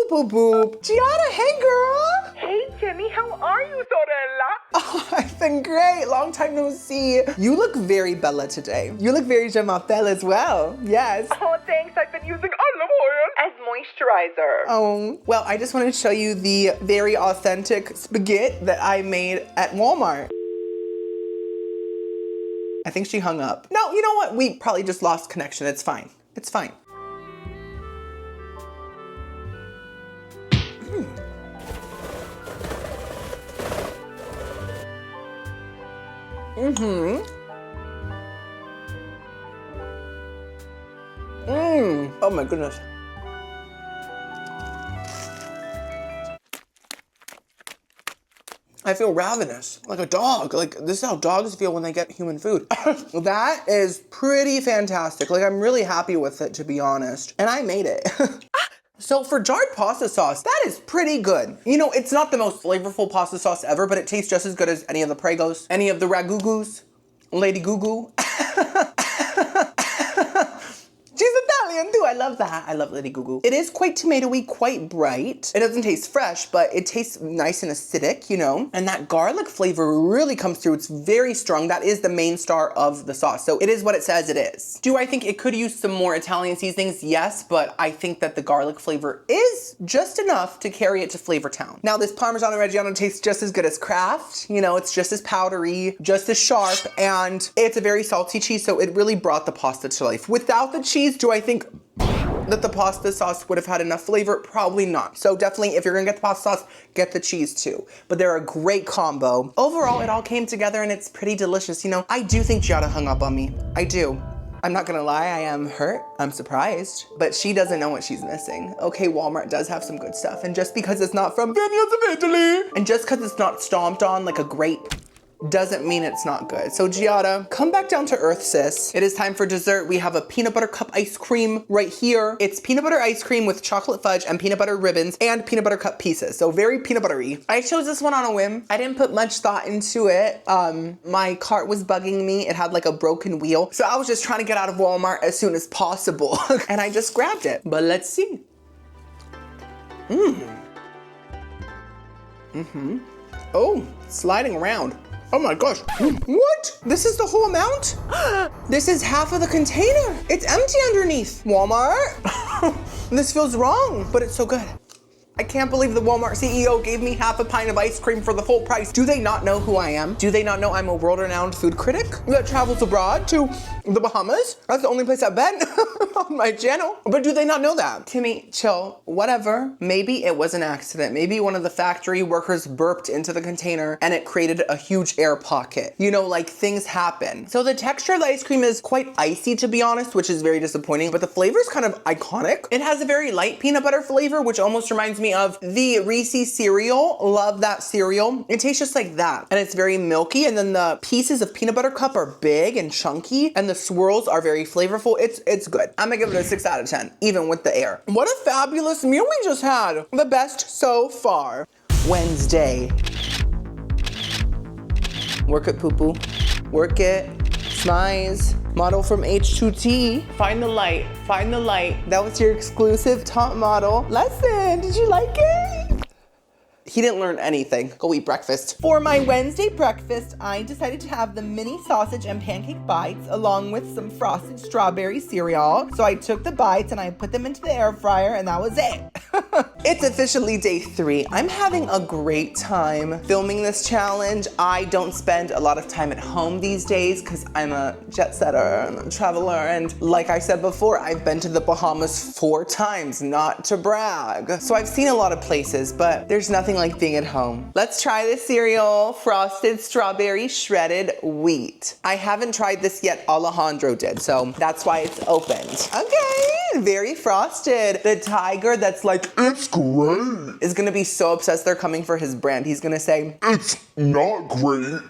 boop boop. Giada, hey girl. Hey, Timmy, how are you, Sorella? Oh, I've been great. Long time no see. You look very Bella today. You look very Je m'appelle as well. Yes. Oh, thanks. I've been using olive oil as moisturizer. Oh, well, I just wanted to show you the very authentic spaghetti that I made at Walmart. I think she hung up. No, you know what? We probably just lost connection. It's fine. It's fine. Oh my goodness. I feel ravenous, like a dog. Like, this is how dogs feel when they get human food. That is pretty fantastic. Like, I'm really happy with it, to be honest. And I made it. So for jarred pasta sauce, that is pretty good. You know, it's not the most flavorful pasta sauce ever, but it tastes just as good as any of the Pregos, any of the Ragugus, Lady Gugu. She's Italian too, I love that. I love Lady Gugu. It is quite tomatoey, quite bright. It doesn't taste fresh, but it tastes nice and acidic, you know? And that garlic flavor really comes through. It's very strong. That is the main star of the sauce. So it is what it says it is. Do I think it could use some more Italian seasonings? Yes, but I think that the garlic flavor is just enough to carry it to Flavor Town. Now this Parmesan Reggiano tastes just as good as Kraft. You know, it's just as powdery, just as sharp, and it's a very salty cheese, so it really brought the pasta to life. Without the cheese, do I think that the pasta sauce would have had enough flavor? Probably not. So definitely, if you're gonna get the pasta sauce, get the cheese too. But they're a great combo. Overall, it all came together and it's pretty delicious. You know, I do think Giada hung up on me. I do. I'm not gonna lie, I am hurt. I'm surprised. But she doesn't know what she's missing. Okay, Walmart does have some good stuff. And just because it's not from Vineyards of Italy, and just because it's not stomped on like a grape, doesn't mean it's not good. So Giada, come back down to earth, sis. It is time for dessert. We have a peanut butter cup ice cream right here. It's peanut butter ice cream with chocolate fudge and peanut butter ribbons and peanut butter cup pieces. So very peanut buttery. I chose this one on a whim. I didn't put much thought into it. My cart was bugging me. It had like a broken wheel. So I was just trying to get out of Walmart as soon as possible. And I just grabbed it. But let's see. Oh, sliding around. Oh my gosh, what? This is the whole amount? This is half of the container. It's empty underneath. Walmart? This feels wrong, but it's so good. I can't believe the Walmart CEO gave me half a pint of ice cream for the full price. Do they not know who I am? Do they not know I'm a world-renowned food critic that travels abroad to the Bahamas? That's the only place I've been on my channel. But do they not know that? Timmy, chill, whatever. Maybe it was an accident. Maybe one of the factory workers burped into the container and it created a huge air pocket. You know, like things happen. So the texture of the ice cream is quite icy, to be honest, which is very disappointing, but the flavor is kind of iconic. It has a very light peanut butter flavor, which almost reminds me of the Reese's cereal. Love that cereal. It tastes just like that. And it's very milky. And then the pieces of peanut butter cup are big and chunky. And the swirls are very flavorful. It's good. I'm gonna give it a 6 out of 10, even with the air. What a fabulous meal we just had. The best so far. Wednesday. Work it, poo-poo. Work it. Smize. Model from H2T. Find the light. Find the light. That was your exclusive top model lesson. Did you like it? He didn't learn anything. Go eat breakfast. For my Wednesday breakfast, I decided to have the mini sausage and pancake bites along with some frosted strawberry cereal. So I took the bites and I put them into the air fryer and that was it. It's officially day 3. I'm having a great time filming this challenge. I don't spend a lot of time at home these days because I'm a jet setter and a traveler. And like I said before, I've been to the Bahamas 4 times, not to brag. So I've seen a lot of places, but there's nothing like being at home. Let's try this cereal, frosted strawberry shredded wheat. I haven't tried this yet, Alejandro did, so that's why it's opened. Okay, very frosted. The tiger that's like, It's great. is gonna be so obsessed they're coming for his brand. He's gonna say, It's not great.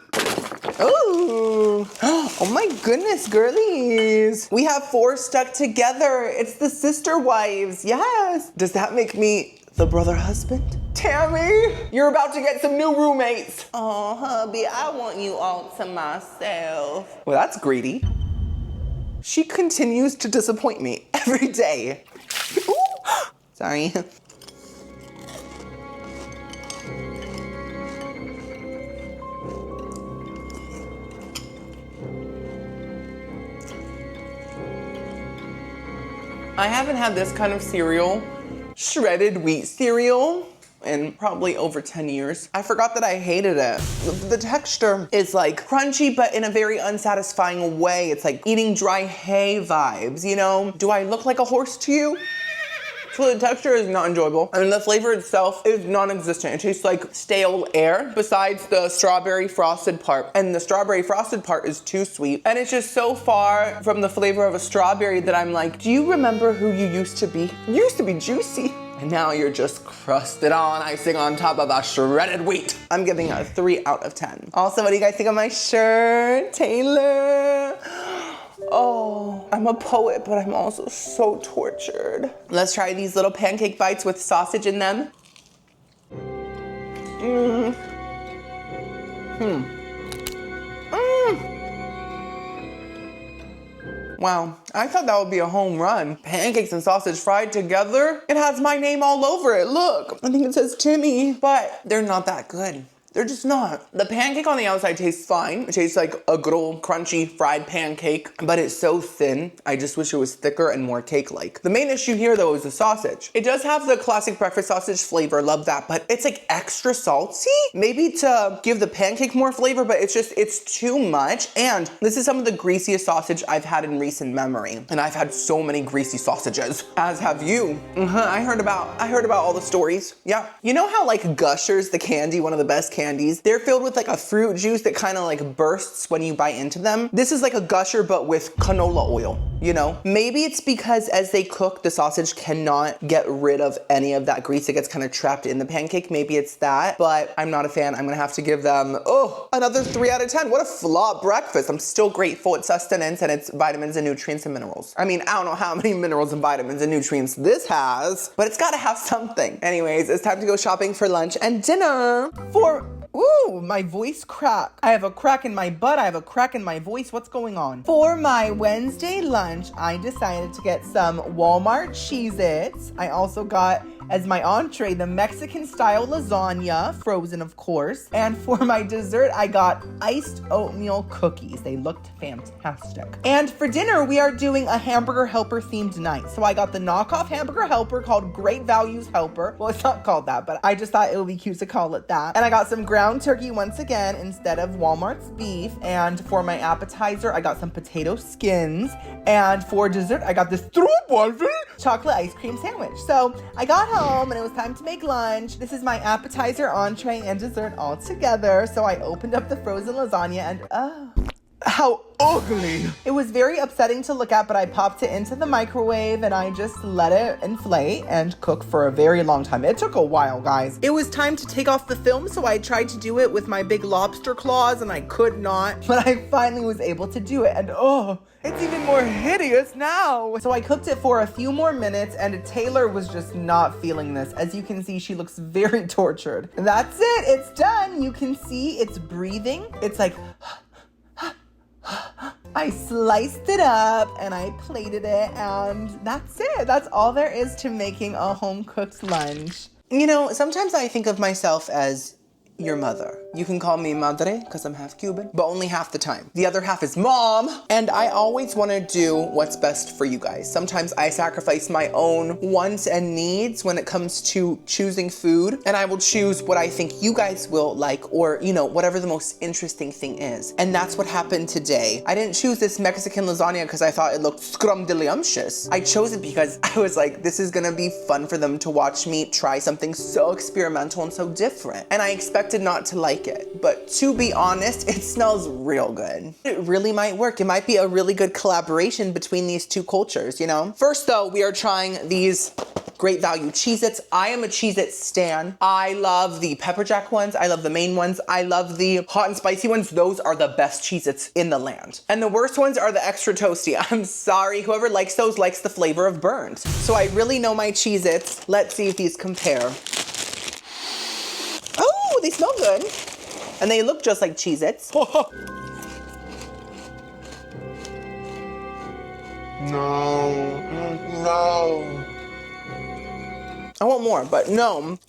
Ooh. Oh my goodness, girlies. We have 4 stuck together. It's the sister wives. Yes. Does that make me the brother husband? Tammy, you're about to get some new roommates. Oh, hubby, I want you all to myself. Well, that's greedy. She continues to disappoint me every day. Ooh. Sorry. I haven't had this kind of cereal, shredded wheat cereal, in probably over 10 years. I forgot that I hated it. The texture is like crunchy, but in a very unsatisfying way. It's like eating dry hay vibes, you know? Do I look like a horse to you? So the texture is not enjoyable, and the flavor itself is non-existent. It tastes like stale air besides the strawberry frosted part. And the strawberry frosted part is too sweet. And it's just so far from the flavor of a strawberry that I'm like, do you remember who you used to be? You used to be juicy. And now you're just crusted on icing on top of a shredded wheat. I'm giving it a 3 out of 10. Also, what do you guys think of my shirt, Taylor? Oh, I'm a poet, but I'm also so tortured. Let's try these little pancake bites with sausage in them. Wow, I thought that would be a home run. Pancakes and sausage fried together. It has my name all over it, look. I think it says Timmy, but they're not that good. They're just not. The pancake on the outside tastes fine. It tastes like a good old crunchy fried pancake, but it's so thin. I just wish it was thicker and more cake-like. The main issue here though is the sausage. It does have the classic breakfast sausage flavor, love that, but it's like extra salty. Maybe to give the pancake more flavor, but it's too much. And this is some of the greasiest sausage I've had in recent memory. And I've had so many greasy sausages, as have you. I heard about all the stories. Yeah. You know how like Gushers, the candy, one of the best candies, they're filled with like a fruit juice that kind of like bursts when you bite into them. This is like a Gusher, but with canola oil, you know? Maybe it's because as they cook, the sausage cannot get rid of any of that grease. It gets kind of trapped in the pancake. Maybe it's that, but I'm not a fan. I'm gonna have to give them, another 3 out of 10. What a flop breakfast. I'm still grateful it's sustenance and it's vitamins and nutrients and minerals. I mean, I don't know how many minerals and vitamins and nutrients this has, but it's gotta have something. Anyways, it's time to go shopping for lunch and dinner. Ooh, my voice crack. I have a crack in my butt. I have a crack in my voice. What's going on? For my Wednesday lunch, I decided to get some Walmart Cheez-Its. I also got as my entree the Mexican style lasagna, frozen of course. And for my dessert, I got iced oatmeal cookies. They looked fantastic. And for dinner, we are doing a Hamburger Helper themed night. So I got the knockoff Hamburger Helper called Great Values Helper. Well, it's not called that, but I just thought it would be cute to call it that. And I got some ground turkey once again instead of Walmart's beef. And for my appetizer, I got some potato skins. And for dessert, I got this chocolate ice cream sandwich. So I got home and it was time to make lunch. This is my appetizer, entree, and dessert all together. So I opened up the frozen lasagna and how ugly. It was very upsetting to look at, but I popped it into the microwave and I just let it inflate and cook for a very long time. It took a while, guys. It was time to take off the film, so I tried to do it with my big lobster claws and I could not, but I finally was able to do it and it's even more hideous now. So I cooked it for a few more minutes and Taylor was just not feeling this. As you can see, she looks very tortured. That's it, it's done. You can see it's breathing. It's like, I sliced it up and I plated it and that's it. That's all there is to making a home-cooked lunch. You know, sometimes I think of myself as your mother. You can call me madre because I'm half Cuban, but only half the time. The other half is mom. And I always want to do what's best for you guys. Sometimes I sacrifice my own wants and needs when it comes to choosing food. And I will choose what I think you guys will like or, you know, whatever the most interesting thing is. And that's what happened today. I didn't choose this Mexican lasagna because I thought it looked scrumdiddlyumptious. I chose it because I was like, this is gonna be fun for them to watch me try something so experimental and so different. And I expected not to like it, but to be honest, it smells real good. It really might work. It might be a really good collaboration between these two cultures, you know? First though, we are trying these Great value Cheez-Its. I am a Cheez-It stan. I love the pepper jack ones. I love the main ones. I love the hot and spicy ones. Those are the best Cheez-Its in the land. And the worst ones are the extra toasty. I'm sorry, whoever likes those likes the flavor of burnt. So I really know my Cheez-Its. Let's see if these compare. Oh, they smell good. And they look just like Cheez-Its. No. I want more, but no.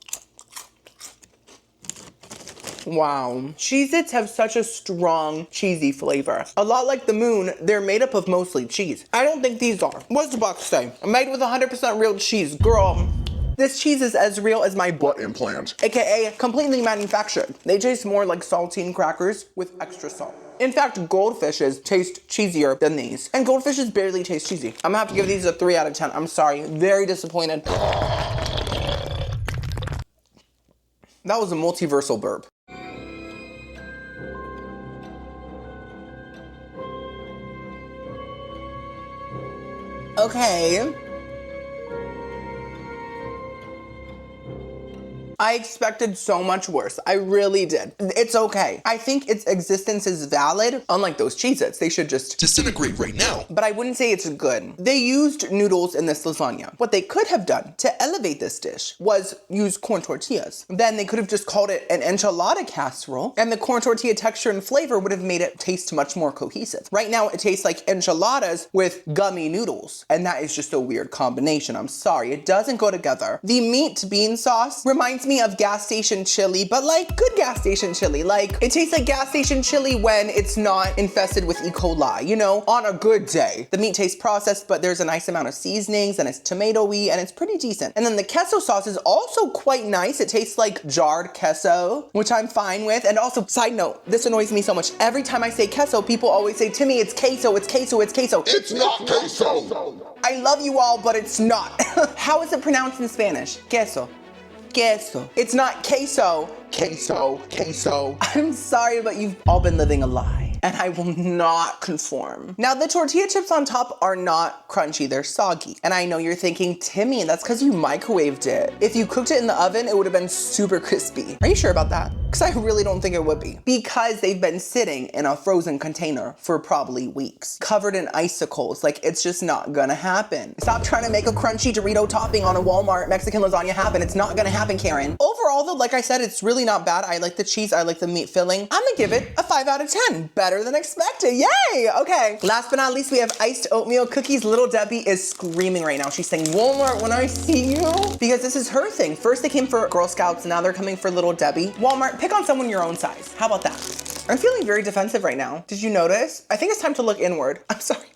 Wow. Cheez-Its have such a strong, cheesy flavor. A lot like the moon, they're made up of mostly cheese. I don't think these are. What's the box say? Made with 100% real cheese. Girl, this cheese is as real as my Butt implant. AKA completely manufactured. They taste more like saltine crackers with extra salt. In fact, goldfishes taste cheesier than these. And goldfishes barely taste cheesy. I'm gonna have to give these a 3 out of 10. I'm sorry, very disappointed. That was a multiversal burp. Okay. I expected so much worse. I really did. It's okay. I think its existence is valid. Unlike those Cheez-Its, they should just Disintegrate right now. but I wouldn't say it's good. They used noodles in this lasagna. What they could have done to elevate this dish was use corn tortillas. Then they could have just called it an enchilada casserole, and the corn tortilla texture and flavor would have made it taste much more cohesive. Right now, it tastes like enchiladas with gummy noodles, and that is just a weird combination. I'm sorry, it doesn't go together. The meat bean sauce reminds me of gas station chili, but like good gas station chili. Like it tastes like gas station chili when it's not infested with E. coli, you know, on a good day. The meat tastes processed, but there's a nice amount of seasonings and it's tomato-y and it's pretty decent. And then the queso sauce is also quite nice. It tastes like jarred queso, which I'm fine with. And also, side note, this annoys me so much. Every time I say queso, people always say, Timmy, it's queso, it's queso, it's queso. It's not queso. I love you all, but it's not. How is it pronounced in Spanish? Queso. Queso. It's not queso. Queso. I'm sorry, but you've all been living a lie. And I will not conform. Now, the tortilla chips on top are not crunchy, they're soggy. And I know you're thinking, Timmy, that's because you microwaved it. If you cooked it in the oven, it would have been super crispy. Are you sure about that? Because I really don't think it would be. Because they've been sitting in a frozen container for probably weeks, covered in icicles. Like, it's just not gonna happen. Stop trying to make a crunchy Dorito topping on a Walmart Mexican lasagna happen. It's not gonna happen, Karen. Overall though, like I said, it's really not bad. I like the cheese, I like the meat filling. I'm gonna give it a 5 out of 10. Better than expected, yay! Okay, last but not least, we have iced oatmeal cookies. Little Debbie is screaming right now. She's saying, Walmart, when I see you. Because this is her thing. First they came for Girl Scouts, now they're coming for Little Debbie. Walmart, pick on someone your own size. How about that? I'm feeling very defensive right now. Did you notice? I think it's time to look inward. I'm sorry.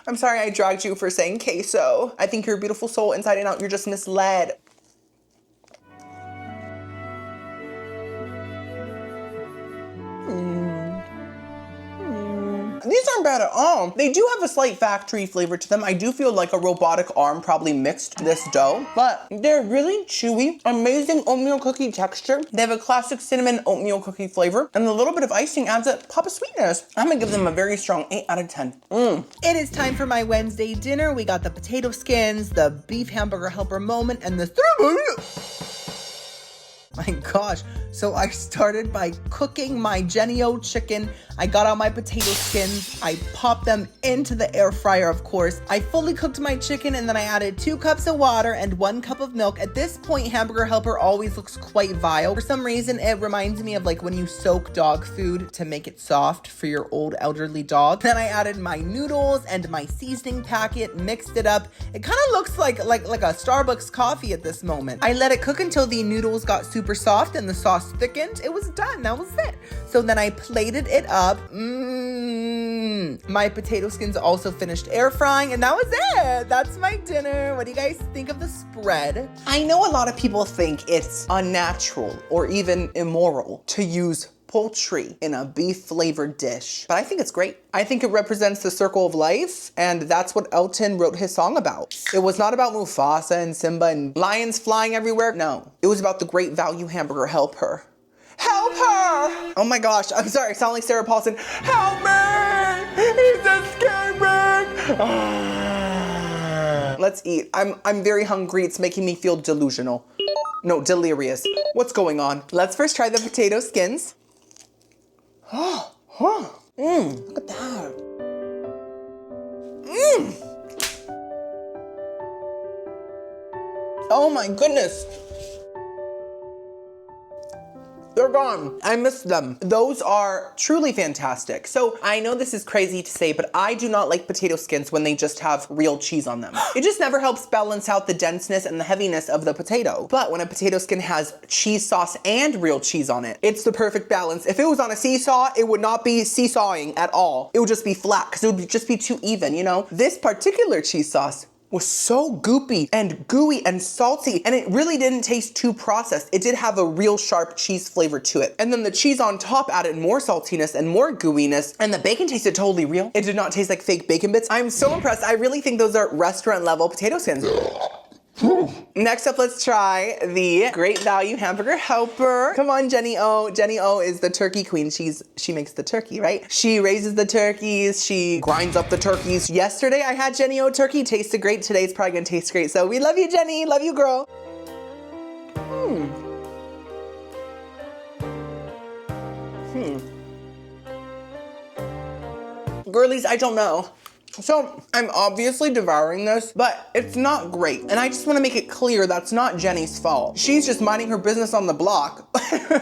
I'm sorry I dragged you for saying queso. I think you're a beautiful soul inside and out. You're just misled. These aren't bad at all. They do have a slight factory flavor to them. I do feel like a robotic arm probably mixed this dough, but they're really chewy, amazing oatmeal cookie texture. They have a classic cinnamon oatmeal cookie flavor, and the little bit of icing adds a pop of sweetness. I'm gonna give them a very strong 8 out of 10. It is time for my Wednesday dinner. We got the potato skins, the beef hamburger helper moment, and the my gosh. So I started by cooking my Genio chicken. I got out my potato skins. I popped them into the air fryer, of course. I fully cooked my chicken and then I added 2 cups of water and 1 cup of milk. At this point, hamburger helper always looks quite vile. For some reason, it reminds me of like when you soak dog food to make it soft for your old elderly dog. Then I added my noodles and my seasoning packet, mixed it up. It kind of looks like a Starbucks coffee at this moment. I let it cook until the noodles got super soft and the sauce thickened. It was done. That was it. So then I plated it up. My potato skins also finished air frying, and that was it. That's my dinner. What do you guys think of the spread? I know a lot of people think it's unnatural or even immoral to use poultry in a beef flavored dish, but I think it's great. I think it represents the circle of life, and that's what Elton wrote his song about. It was not about Mufasa and Simba and lions flying everywhere. No, it was about the great value hamburger helper. Help her! Oh my gosh, I'm sorry, I sound like Sarah Paulson. Help me! He's escaping! Let's eat. I'm very hungry. It's making me feel delusional. No, delirious. What's going on? Let's first try the potato skins. Look at that. Oh my goodness. They're gone. I missed them. Those are truly fantastic. So I know this is crazy to say, but I do not like potato skins when they just have real cheese on them. It just never helps balance out the denseness and the heaviness of the potato. But when a potato skin has cheese sauce and real cheese on it, it's the perfect balance. If it was on a seesaw, it would not be seesawing at all. It would just be flat because it would just be too even, you know? This particular cheese sauce was so goopy and gooey and salty, and it really didn't taste too processed. It did have a real sharp cheese flavor to it. And then the cheese on top added more saltiness and more gooiness, and the bacon tasted totally real. It did not taste like fake bacon bits. I'm so impressed. I really think those are restaurant level potato skins. Next up, let's try the Great Value Hamburger Helper. Come on, Jenny O. Jenny O is the turkey queen. She makes the turkey, right? She raises the turkeys. She grinds up the turkeys. Yesterday, I had Jenny O turkey. Tasted great. Today's probably gonna taste great. So we love you, Jenny. Love you, girl. Girlies, I don't know. So I'm obviously devouring this, but it's not great. And I just want to make it clear that's not Jenny's fault. She's just minding her business on the block.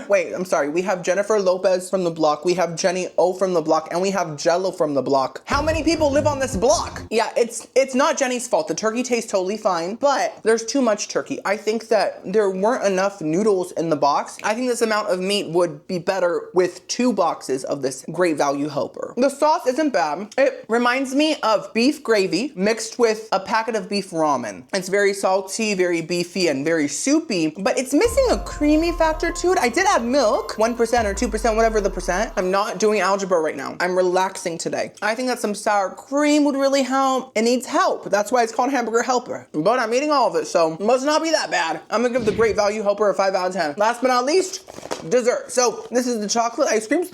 Wait, I'm sorry. We have Jennifer Lopez from the block. We have Jenny O from the block, and we have Jello from the block. How many people live on this block? Yeah, it's not Jenny's fault. The turkey tastes totally fine, but there's too much turkey. I think that there weren't enough noodles in the box. I think this amount of meat would be better with 2 boxes of this Great Value Helper. The sauce isn't bad. It reminds me of beef gravy mixed with a packet of beef ramen. It's very salty, very beefy, and very soupy, but it's missing a creamy factor to it. I did add milk, 1% or 2%, whatever the percent. I'm not doing algebra right now. I'm relaxing today. I think that some sour cream would really help. It needs help. That's why it's called Hamburger Helper. But I'm eating all of it, so must not be that bad. I'm gonna give the Great Value Helper a 5 out of 10. Last but not least, dessert. So this is the chocolate ice cream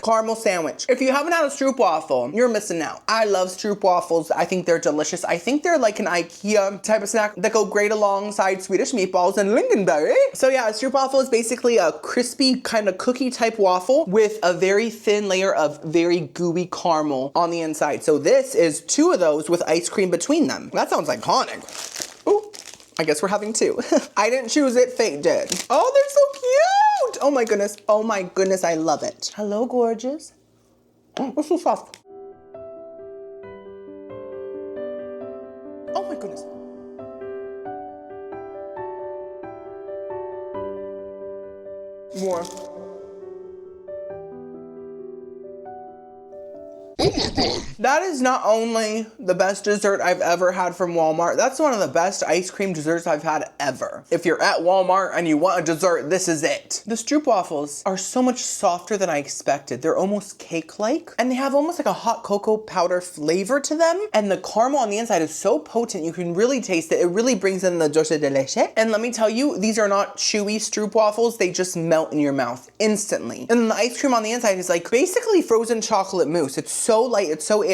caramel sandwich. If you haven't had a stroopwafel, you're missing out. I love stroopwafels. I think they're delicious. I think they're like an IKEA type of snack that go great alongside Swedish meatballs and lingonberry. So yeah, a stroopwafel is basically a crispy kind of cookie type waffle with a very thin layer of very gooey caramel on the inside. So this is 2 of those with ice cream between them. That sounds iconic. Ooh, I guess we're having 2. I didn't choose it, fate did. Oh, they're so cute. Oh my goodness. Oh my goodness, I love it. Hello, gorgeous. Oh, it's so soft. Oh my goodness. More. That is not only the best dessert I've ever had from Walmart, that's one of the best ice cream desserts I've had ever. If you're at Walmart and you want a dessert, this is it. The stroopwafels are so much softer than I expected. They're almost cake-like, and they have almost like a hot cocoa powder flavor to them, and the caramel on the inside is so potent, you can really taste it. It really brings in the dulce de leche. And let me tell you, these are not chewy stroopwafels, they just melt in your mouth instantly. And then the ice cream on the inside is like basically frozen chocolate mousse. It's so light, it's so airy.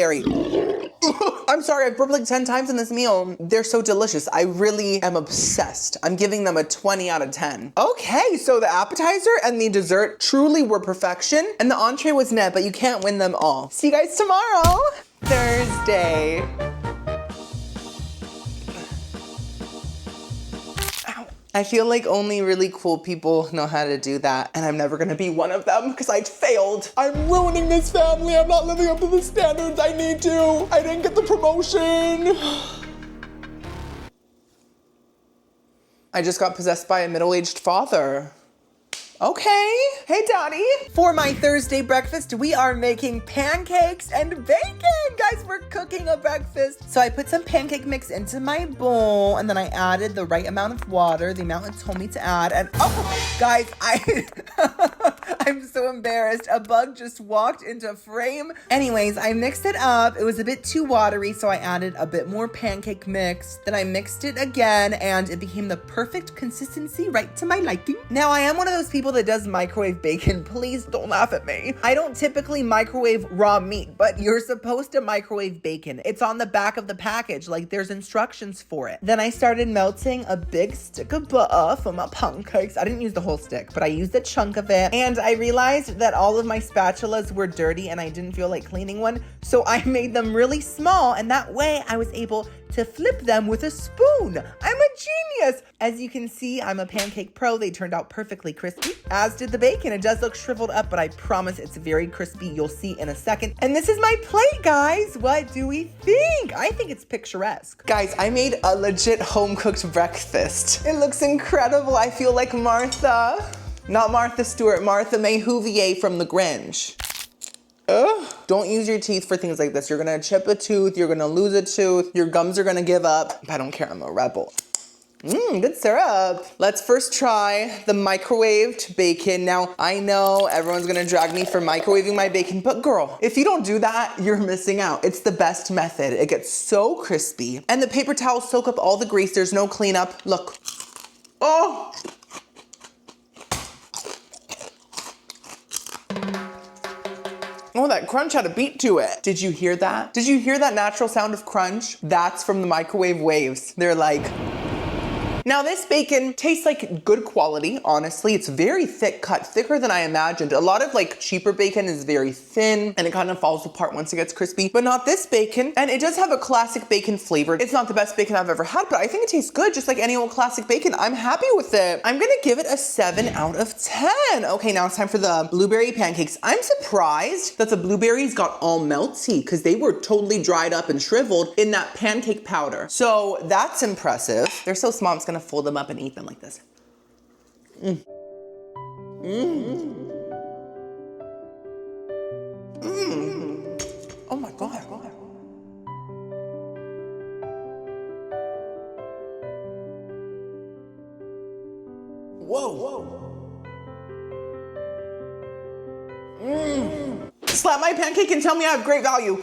I'm sorry, I've burped like 10 times in this meal. They're so delicious. I really am obsessed. I'm giving them a 20 out of 10. Okay, so the appetizer and the dessert truly were perfection, and the entree was net, but you can't win them all. See you guys tomorrow, Thursday. I feel like only really cool people know how to do that, and I'm never gonna be one of them because I failed. I'm ruining this family. I'm not living up to the standards I need to. I didn't get the promotion. I just got possessed by a middle-aged father. Okay. Hey, Daddy. For my Thursday breakfast, we are making pancakes and bacon. Guys, we're cooking a breakfast. So I put some pancake mix into my bowl, and then I added the right amount of water, the amount it told me to add. And oh, guys, I'm so embarrassed. A bug just walked into frame. Anyways, I mixed it up. It was a bit too watery, so I added a bit more pancake mix. Then I mixed it again, and it became the perfect consistency, right to my liking. Now, I am one of those people that does microwave bacon. Please don't laugh at me. I don't typically microwave raw meat, but you're supposed to microwave bacon. It's on the back of the package, like there's instructions for it. Then I started melting a big stick of butter for my pancakes. I didn't use the whole stick, but I used a chunk of it. And I realized that all of my spatulas were dirty and I didn't feel like cleaning one. So I made them really small, and that way I was able to flip them with a spoon. I'm a genius. As you can see, I'm a pancake pro. They turned out perfectly crispy, as did the bacon. It does look shriveled up, but I promise it's very crispy. You'll see in a second. And this is my plate, guys. What do we think? I think it's picturesque. Guys, I made a legit home-cooked breakfast. It looks incredible. I feel like Martha. Not Martha Stewart, Martha May Whovier from The Grinch. Ugh. Don't use your teeth for things like this. You're gonna chip a tooth, you're gonna lose a tooth, your gums are gonna give up. I don't care, I'm a rebel. Good syrup. Let's first try the microwaved bacon. Now, I know everyone's gonna drag me for microwaving my bacon, but girl, if you don't do that, you're missing out. It's the best method. It gets so crispy. And the paper towels soak up all the grease. There's no cleanup. Look. Oh! Oh, that crunch had a beat to it. Did you hear that? Did you hear that natural sound of crunch? That's from the microwave waves. They're like... Now this bacon tastes like good quality, honestly. It's very thick cut, thicker than I imagined. A lot of like cheaper bacon is very thin and it kind of falls apart once it gets crispy, but not this bacon. And it does have a classic bacon flavor. It's not the best bacon I've ever had, but I think it tastes good, just like any old classic bacon. I'm happy with it. I'm gonna give it a 7 out of 10. Okay, now it's time for the blueberry pancakes. I'm surprised that the blueberries got all melty because they were totally dried up and shriveled in that pancake powder. So that's impressive. They're so small, I'm just gonna fold them up and eat them like this. Oh my God. Whoa. Slap my pancake and tell me I have great value.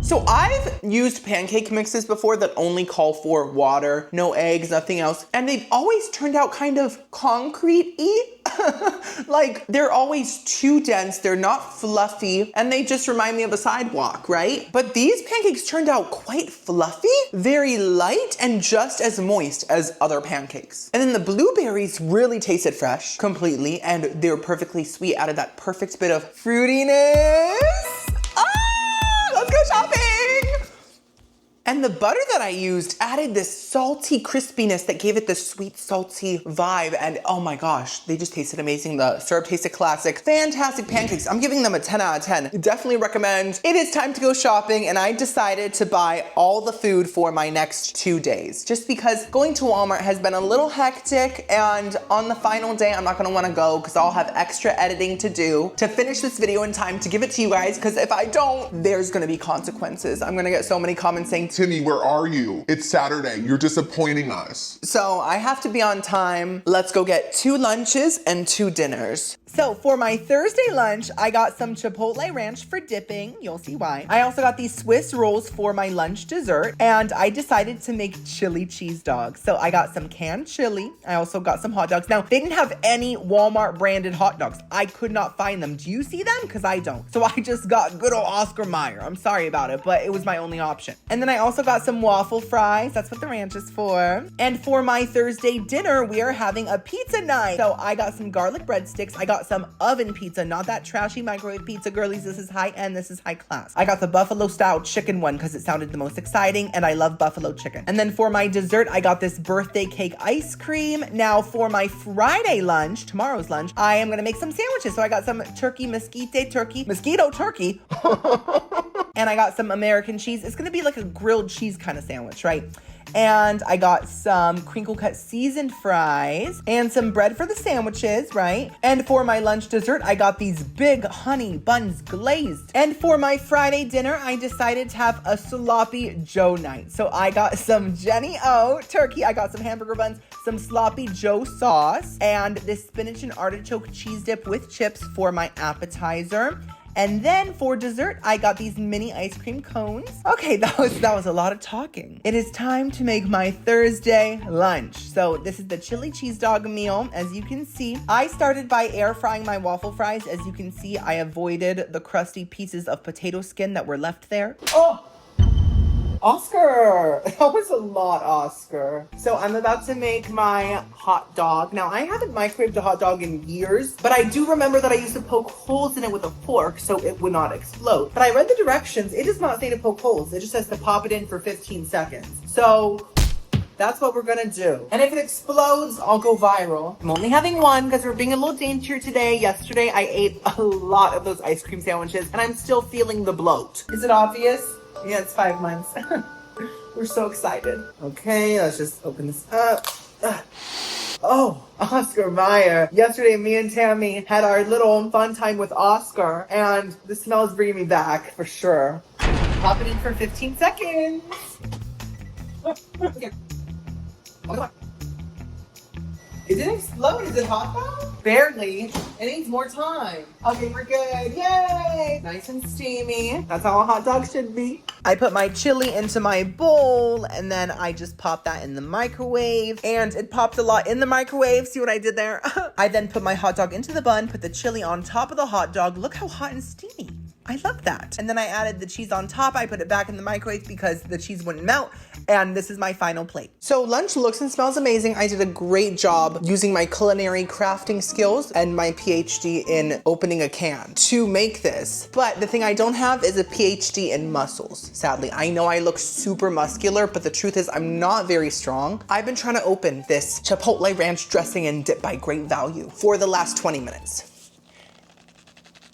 So I've used pancake mixes before that only call for water, no eggs, nothing else. And they've always turned out kind of concrete-y. Like they're always too dense, they're not fluffy, and they just remind me of a sidewalk, right? But these pancakes turned out quite fluffy, very light, and just as moist as other pancakes. And then the blueberries really tasted fresh, completely, and they're perfectly sweet, added that perfect bit of fruitiness. Let's go shopping! And the butter that I used added this salty crispiness that gave it this sweet, salty vibe. And oh my gosh, they just tasted amazing. The syrup tasted classic. Fantastic pancakes. I'm giving them a 10 out of 10. Definitely recommend. It is time to go shopping, and I decided to buy all the food for my next 2 days. Just because going to Walmart has been a little hectic, and on the final day, I'm not gonna wanna go because I'll have extra editing to do to finish this video in time to give it to you guys, because if I don't, there's gonna be consequences. I'm gonna get so many comments saying, Timmy, where are you? It's Saturday. You're disappointing us. so I have to be on time. Let's go get 2 lunches and 2 dinners. So for my Thursday lunch, I got some Chipotle ranch for dipping. You'll see why. I also got these Swiss rolls for my lunch dessert, and I decided to make chili cheese dogs. So I got some canned chili. I also got some hot dogs. Now, they didn't have any Walmart branded hot dogs. I could not find them. Do you see them? Because I don't. So I just got good old Oscar Mayer. I'm sorry about it, but it was my only option. And then I also got some waffle fries. That's what the ranch is for. And for my Thursday dinner, we are having a pizza night. So I got some garlic breadsticks. I got some oven pizza, not that trashy microwave pizza, girlies. This is high end, this is high class. I got the buffalo style chicken one because it sounded the most exciting, and I love buffalo chicken. And then for my dessert, I got this birthday cake ice cream. Now for my Friday lunch, tomorrow's lunch, I am gonna make some sandwiches. So I got some mosquito turkey, and I got some American cheese. It's gonna be like a grilled cheese kind of sandwich, right? and I got some crinkle cut seasoned fries and some bread for the sandwiches, right? And for my lunch dessert, I got these big honey buns glazed. And for my Friday dinner, I decided to have a sloppy Joe night. So I got some Jenny O turkey, I got some hamburger buns, some sloppy Joe sauce, and this spinach and artichoke cheese dip with chips for my appetizer. And then for dessert, I got these mini ice cream cones. Okay, that was a lot of talking. It is time to make my Thursday lunch. So this is the chili cheese dog meal. As you can see, I started by air frying my waffle fries. As you can see, I avoided the crusty pieces of potato skin that were left there. Oh! Oscar, that was a lot, Oscar. So I'm about to make my hot dog. Now, I haven't microwaved a hot dog in years, but I do remember that I used to poke holes in it with a fork so it would not explode. But I read the directions. It does not say to poke holes. It just says to pop it in for 15 seconds. So that's what we're gonna do. And if it explodes, I'll go viral. I'm only having one because we're being a little daintier today. Yesterday, I ate a lot of those ice cream sandwiches and I'm still feeling the bloat. Is it obvious? Yeah, it's 5 months. We're so excited. Okay, let's just open this up. Oh, Oscar Mayer. Yesterday, me and Tammy had our little fun time with Oscar, and the smell is bringing me back for sure. Pop it in for 15 seconds. It didn't explode. Is it hot though? Barely. It needs more time. Okay, we're good. Yay! Nice and steamy. That's how a hot dog should be. I put my chili into my bowl and then I just popped that in the microwave and it popped a lot in the microwave. See what I did there? I then put my hot dog into the bun, put the chili on top of the hot dog. Look how hot and steamy. I love that. And then I added the cheese on top. I put it back in the microwave because the cheese wouldn't melt. And this is my final plate. So lunch looks and smells amazing. I did a great job using my culinary crafting skills and my PhD in opening a can to make this. But the thing I don't have is a PhD in muscles, sadly. I know I look super muscular, but the truth is I'm not very strong. I've been trying to open this Chipotle ranch dressing and dip by Great Value for the last 20 minutes.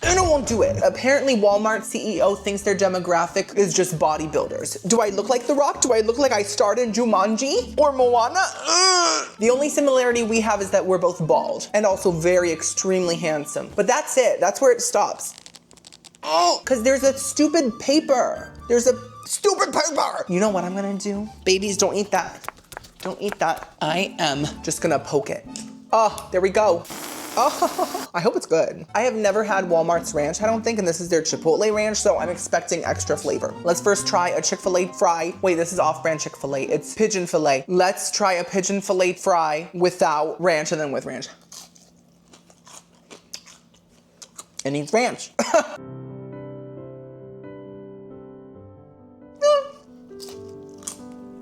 And I won't do it. Apparently Walmart CEO thinks their demographic is just bodybuilders. Do I look like The Rock? Do I look like I starred in Jumanji or Moana? Ugh. The only similarity we have is that we're both bald and also very extremely handsome. But that's it. That's where it stops. Oh, because there's a stupid paper. There's a stupid paper. You know what I'm gonna do? Babies, don't eat that. Don't eat that. I am just gonna poke it. Oh, there we go. Oh, I hope it's good. I have never had Walmart's ranch, I don't think, and this is their Chipotle ranch, so I'm expecting extra flavor. Let's first try a Chick-fil-A fry. Wait, this is off-brand Chick-fil-A. It's pigeon filet. Let's try a pigeon filet fry without ranch and then with ranch. It needs ranch.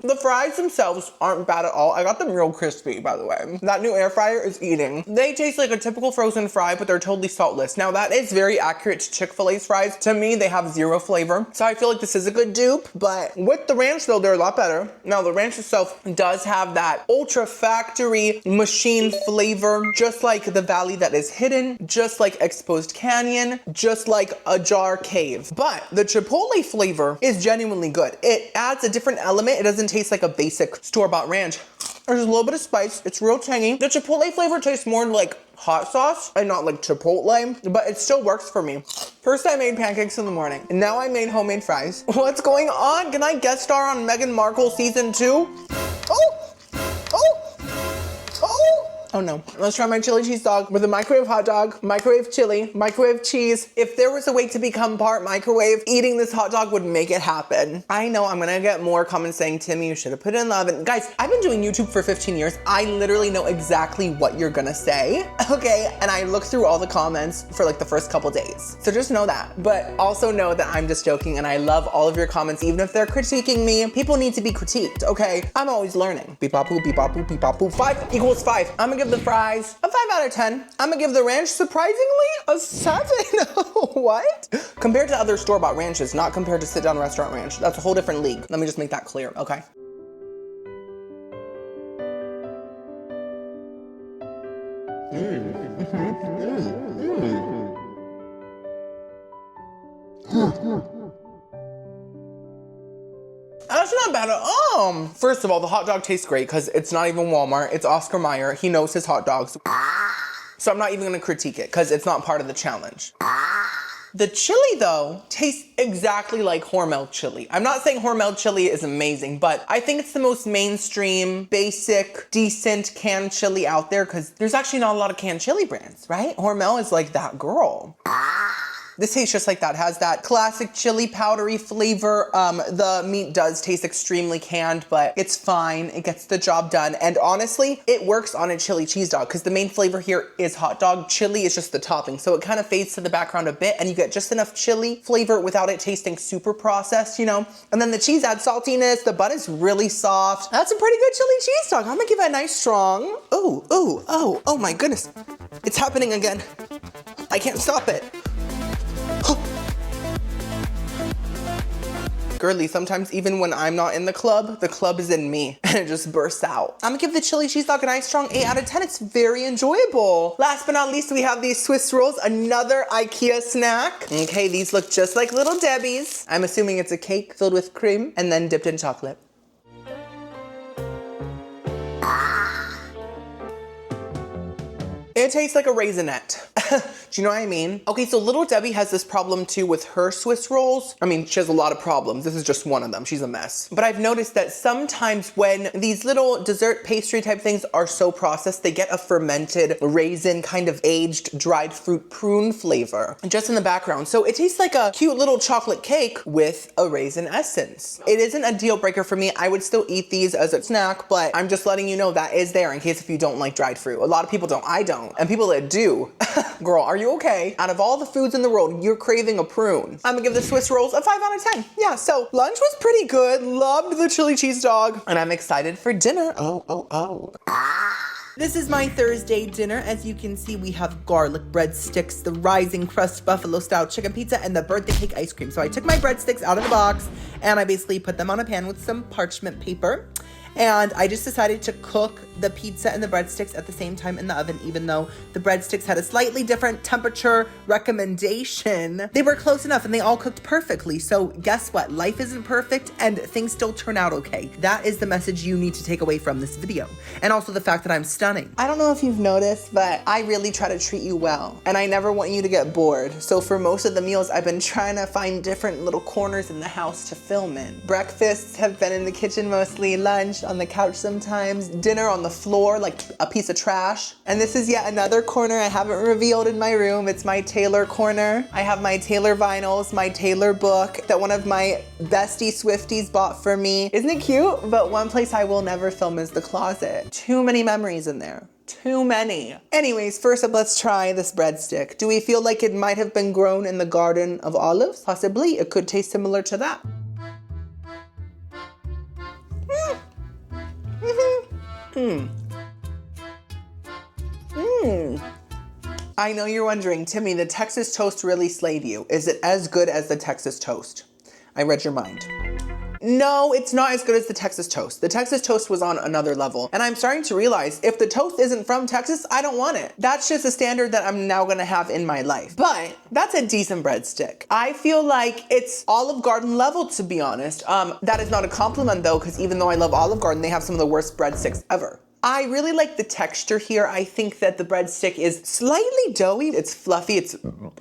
The fries themselves aren't bad at all. I got them real crispy, by the way. That new air fryer is eating. They taste like a typical frozen fry, but they're totally saltless. Now that is very accurate to Chick-fil-A's fries. To me, they have zero flavor. So I feel like this is a good dupe, but with the ranch though, they're a lot better. Now the ranch itself does have that ultra factory machine flavor, just like the valley that is hidden, just like Exposed Canyon, just like a jar cave. But the Chipotle flavor is genuinely good. It adds a different element. It doesn't taste like a basic store-bought ranch. There's a little bit of spice. It's real tangy. The Chipotle flavor tastes more like hot sauce and not like Chipotle, but it still works for me. First I made pancakes in the morning, and now I made homemade fries. What's going on? Can I guest star on Meghan Markle season 2? Oh! Oh! Oh! Oh no. Let's try my chili cheese dog with a microwave hot dog, microwave chili, microwave cheese. If there was a way to become part microwave, eating this hot dog would make it happen. I know I'm gonna get more comments saying, Timmy, you should have put it in the oven. Guys, I've been doing YouTube for 15 years. I literally know exactly what you're gonna say, okay? And I look through all the comments for like the first couple days. So just know that. But also know that I'm just joking and I love all of your comments, even if they're critiquing me. People need to be critiqued, okay? I'm always learning. Beep bop boo, beep bop boo, beep bop boo. 5 equals 5. I'm gonna give the fries a 5 out of 10. I'm gonna give the ranch, surprisingly, a 7. What? Compared to other store-bought ranches, not compared to sit-down restaurant ranch. That's a whole different league. Let me just make that clear, okay? A That's not bad at all. First of all, the hot dog tastes great because it's not even Walmart. It's Oscar Mayer. He knows his hot dogs. So I'm not even gonna critique it because it's not part of the challenge. The chili though tastes exactly like Hormel chili. I'm not saying Hormel chili is amazing, but I think it's the most mainstream, basic, decent canned chili out there because there's actually not a lot of canned chili brands, right? Hormel is like that girl. This tastes just like that. It has that classic chili powdery flavor. The meat does taste extremely canned, but it's fine. It gets the job done. And honestly, it works on a chili cheese dog because the main flavor here is hot dog. Chili is just the topping. So it kind of fades to the background a bit and you get just enough chili flavor without it tasting super processed, you know? And then the cheese adds saltiness. The bun is really soft. That's a pretty good chili cheese dog. I'm gonna give it a nice strong. Ooh, ooh, oh my goodness. It's happening again. I can't stop it. Girly, sometimes even when I'm not in the club is in me and it just bursts out. I'm gonna give the chili cheese dog a nice strong 8 out of 10. It's very enjoyable. Last but not least, we have these Swiss rolls, another IKEA snack. Okay, these look just like Little Debbie's. I'm assuming it's a cake filled with cream and then dipped in chocolate. It tastes like a raisinette. Do you know what I mean? Okay, so Little Debbie has this problem too with her Swiss rolls. I mean, she has a lot of problems. This is just one of them. She's a mess. But I've noticed that sometimes when these little dessert pastry type things are so processed, they get a fermented raisin kind of aged dried fruit prune flavor just in the background. So it tastes like a cute little chocolate cake with a raisin essence. It isn't a deal breaker for me. I would still eat these as a snack, but I'm just letting you know that is there in case if you don't like dried fruit. A lot of people don't. I don't. And people that do, girl, are you okay? Out of all the foods in the world, you're craving a prune. I'm gonna give the Swiss rolls a 5 out of 10. Yeah, so lunch was pretty good. Loved the chili cheese dog. And I'm excited for dinner. Oh. This is my Thursday dinner. As you can see, we have garlic breadsticks, the rising crust buffalo style chicken pizza, and the birthday cake ice cream. So I took my breadsticks out of the box and I basically put them on a pan with some parchment paper. And I just decided to cook the pizza and the breadsticks at the same time in the oven, even though the breadsticks had a slightly different temperature recommendation. They were close enough and they all cooked perfectly. So guess what? Life isn't perfect and things still turn out okay. That is the message you need to take away from this video. And also the fact that I'm stunning. I don't know if you've noticed, but I really try to treat you well. And I never want you to get bored. So for most of the meals, I've been trying to find different little corners in the house to film in. Breakfasts have been in the kitchen mostly, lunch on the couch sometimes, dinner on the floor like a piece of trash. And this is yet another corner I haven't revealed in my room. It's my Taylor corner. I have my Taylor vinyls, my Taylor book that one of my bestie Swifties bought for me. Isn't it cute? But one place I will never film is the closet. Too many memories in there. Too many. Anyways, first up, let's try this breadstick. Do we feel like it might have been grown in the garden of olives? Possibly. It could taste similar to that. I know you're wondering, Timmy, the Texas toast really slayed you. Is it as good as the Texas toast? I read your mind. No, it's not as good as the Texas toast. The Texas toast was on another level. And I'm starting to realize if the toast isn't from Texas, I don't want it. That's just a standard that I'm now gonna have in my life. But that's a decent breadstick. I feel like it's Olive Garden level, to be honest. That is not a compliment though, because even though I love Olive Garden, they have some of the worst breadsticks ever. I really like the texture here. I think that the breadstick is slightly doughy. It's fluffy, it's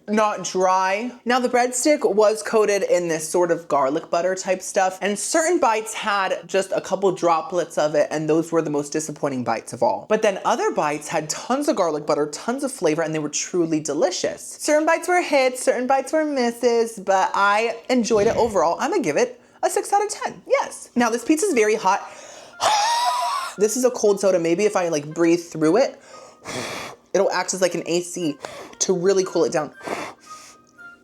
not dry. Now the breadstick was coated in this sort of garlic butter type stuff, and certain bites had just a couple droplets of it, and those were the most disappointing bites of all. But then other bites had tons of garlic butter, tons of flavor, and they were truly delicious. Certain bites were hits, certain bites were misses, but I enjoyed it overall. I'm gonna give it a 6 out of 10, yes. Now this pizza's very hot. This is a cold soda. Maybe if I like breathe through it, it'll act as like an AC to really cool it down.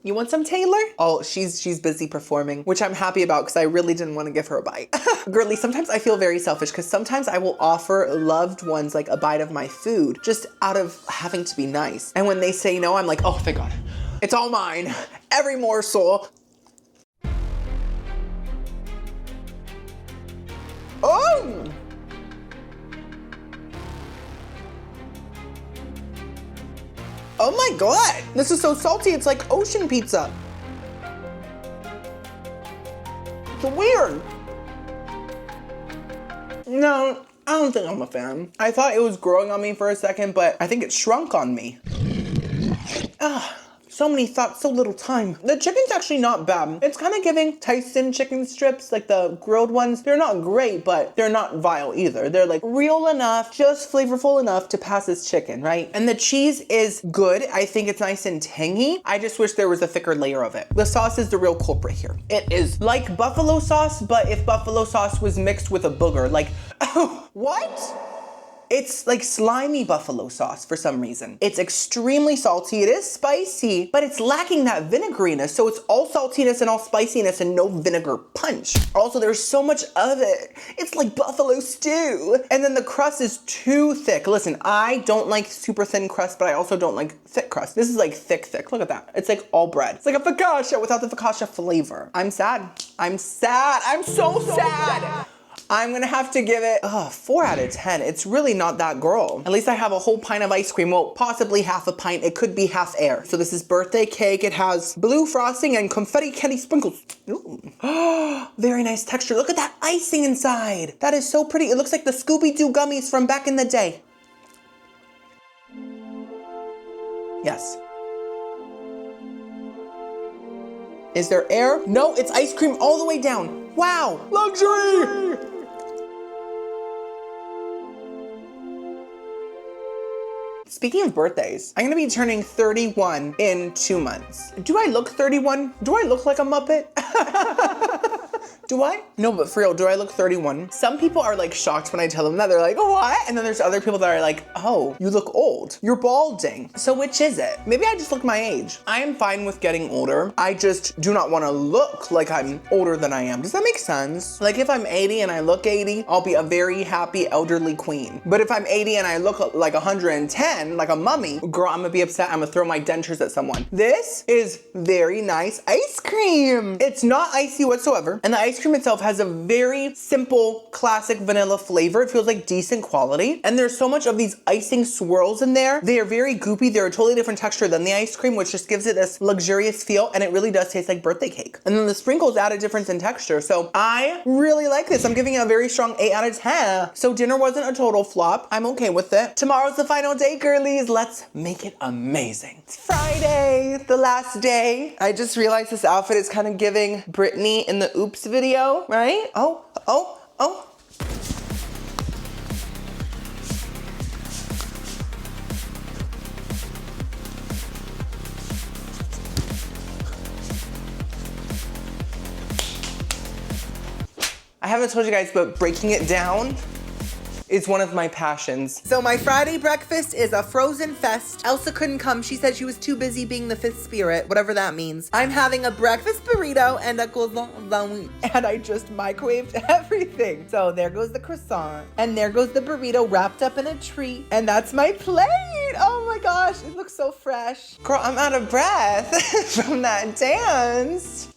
You want some, Taylor? Oh, she's busy performing, which I'm happy about because I really didn't want to give her a bite. Girly, sometimes I feel very selfish because sometimes I will offer loved ones like a bite of my food just out of having to be nice. And when they say no, I'm like, oh, thank God. It's all mine. Every morsel. Oh! Oh my God, this is so salty. It's like ocean pizza. It's weird. No, I don't think I'm a fan. I thought it was growing on me for a second, but I think it shrunk on me. So many thoughts, so little time. The chicken's actually not bad. It's kind of giving Tyson chicken strips, like the grilled ones. They're not great, but they're not vile either. They're like real enough, just flavorful enough to pass as chicken, right? And the cheese is good. I think it's nice and tangy. I just wish there was a thicker layer of it. The sauce is the real culprit here. It is like buffalo sauce, but if buffalo sauce was mixed with a booger, like, oh, what? It's like slimy buffalo sauce for some reason. It's extremely salty. It is spicy, but it's lacking that vinegariness. So it's all saltiness and all spiciness and no vinegar punch. Also, there's so much of it. It's like buffalo stew. And then the crust is too thick. Listen, I don't like super thin crust, but I also don't like thick crust. This is like thick. Look at that. It's like all bread. It's like a focaccia without the focaccia flavor. I'm sad. I'm so sad. I'm gonna have to give it 4 out of 10. It's really not that girl. At least I have a whole pint of ice cream. Well, possibly half a pint. It could be half air. So this is birthday cake. It has blue frosting and confetti candy sprinkles. Ooh. Very nice texture. Look at that icing inside. That is so pretty. It looks like the Scooby-Doo gummies from back in the day. Yes. Is there air? No, it's ice cream all the way down. Wow, luxury! Speaking of birthdays, I'm gonna be turning 31 in 2 months. Do I look 31? Do I look like a Muppet? Do I? No, but for real, do I look 31? Some people are like shocked when I tell them that. They're like, what? And then there's other people that are like, oh, you look old. You're balding. So which is it? Maybe I just look my age. I am fine with getting older. I just do not want to look like I'm older than I am. Does that make sense? Like if I'm 80 and I look 80, I'll be a very happy elderly queen. But if I'm 80 and I look like 110, like a mummy, girl, I'm gonna be upset. I'm gonna throw my dentures at someone. This is very nice ice cream. It's not icy whatsoever. And the ice cream itself has a very simple, classic vanilla flavor. It feels like decent quality. And there's so much of these icing swirls in there. They are very goopy. They're a totally different texture than the ice cream, which just gives it this luxurious feel. And it really does taste like birthday cake. And then the sprinkles add a difference in texture. So I really like this. I'm giving it a very strong 8 out of 10. So dinner wasn't a total flop. I'm okay with it. Tomorrow's the final day, girlies. Let's make it amazing. It's Friday, the last day. I just realized this outfit is kind of giving Britney in the Oops video, right? Oh. I haven't told you guys, but breaking it down is one of my passions. So my Friday breakfast is a frozen fest. Elsa couldn't come. She said she was too busy being the fifth spirit, whatever that means. I'm having a breakfast burrito and a croissant sandwich. And I just microwaved everything. So there goes the croissant. And there goes the burrito wrapped up in a treat. And that's my plate. Oh my gosh, it looks so fresh. Girl, I'm out of breath from that dance.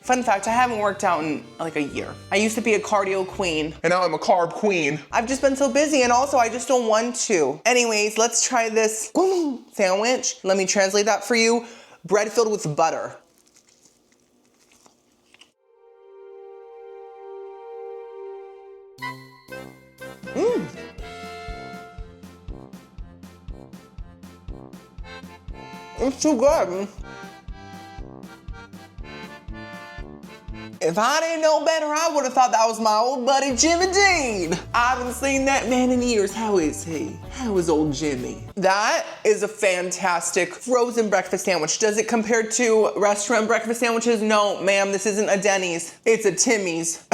Fun fact, I haven't worked out in like a year. I used to be a cardio queen. And now I'm a carb queen. I've just been so busy, and also I just don't want to. Anyways, let's try this sandwich. Let me translate that for you. Bread filled with butter. It's too good. If I didn't know better, I would have thought that was my old buddy Jimmy Dean. I haven't seen that man in years. How is he? How is old Jimmy? That is a fantastic frozen breakfast sandwich. Does it compare to restaurant breakfast sandwiches? No, ma'am, this isn't a Denny's. It's a Timmy's.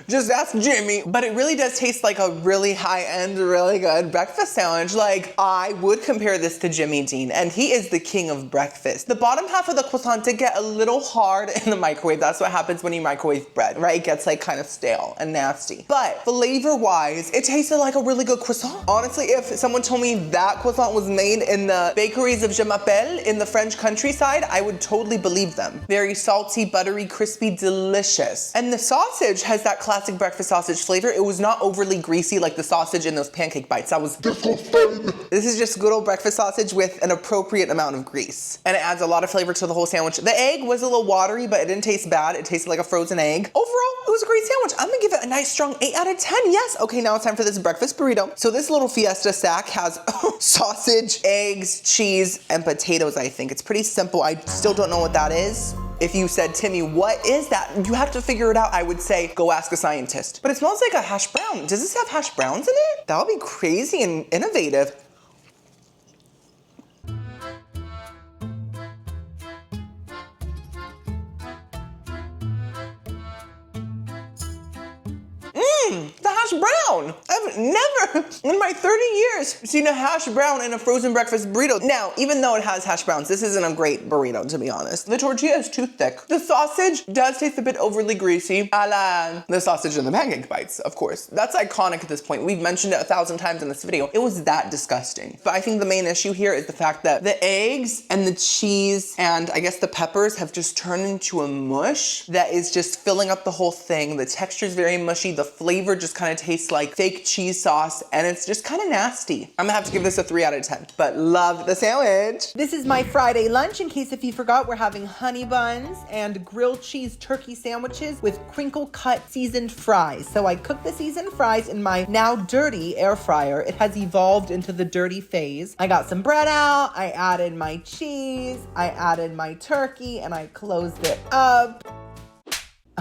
Just ask Jimmy. But it really does taste like a really high-end, really good breakfast sandwich. Like, I would compare this to Jimmy Dean, and he is the king of breakfast. The bottom half of the croissant did get a little hard in the microwave. That's what happens when you microwave bread, right? It gets like kind of stale and nasty. But flavor-wise, it tasted like a really good croissant. Honestly, if someone told me that croissant was made in the bakeries of Je m'appelle in the French countryside, I would totally believe them. Very salty, buttery, crispy, delicious. And the sausage has that classic classic breakfast sausage flavor. It was not overly greasy like the sausage in those pancake bites. That was Disgusting. This is just good old breakfast sausage with an appropriate amount of grease. And it adds a lot of flavor to the whole sandwich. The egg was a little watery, but it didn't taste bad. It tasted like a frozen egg. Overall, it was a great sandwich. I'm gonna give it a nice strong 8 out of 10. Yes. Okay, now it's time for this breakfast burrito. So this little fiesta sack has sausage, eggs, cheese, and potatoes, I think. It's pretty simple. I still don't know what that is. If you said, Timmy, what is that? You have to figure it out. I would say, go ask a scientist. But it smells like a hash brown. Does this have hash browns in it? That would be crazy and innovative. The hash brown. I've never in my 30 years seen a hash brown in a frozen breakfast burrito. Now, even though it has hash browns, this isn't a great burrito, to be honest. The tortilla is too thick. The sausage does taste a bit overly greasy, a la the sausage in the pancake bites, of course. That's iconic at this point. We've mentioned it 1,000 times in this video. It was that disgusting. But I think the main issue here is the fact that the eggs and the cheese and I guess the peppers have just turned into a mush that is just filling up the whole thing. The texture is very mushy. The flavor just kind of tastes like fake cheese sauce and it's just kind of nasty. I'm gonna have to give this a 3 out of 10, but love the sandwich. This is my Friday lunch. In case if you forgot, we're having honey buns and grilled cheese turkey sandwiches with crinkle cut seasoned fries. So I cooked the seasoned fries in my now dirty air fryer. It has evolved into the dirty phase. I got some bread out, I added my cheese, I added my turkey, and I closed it up.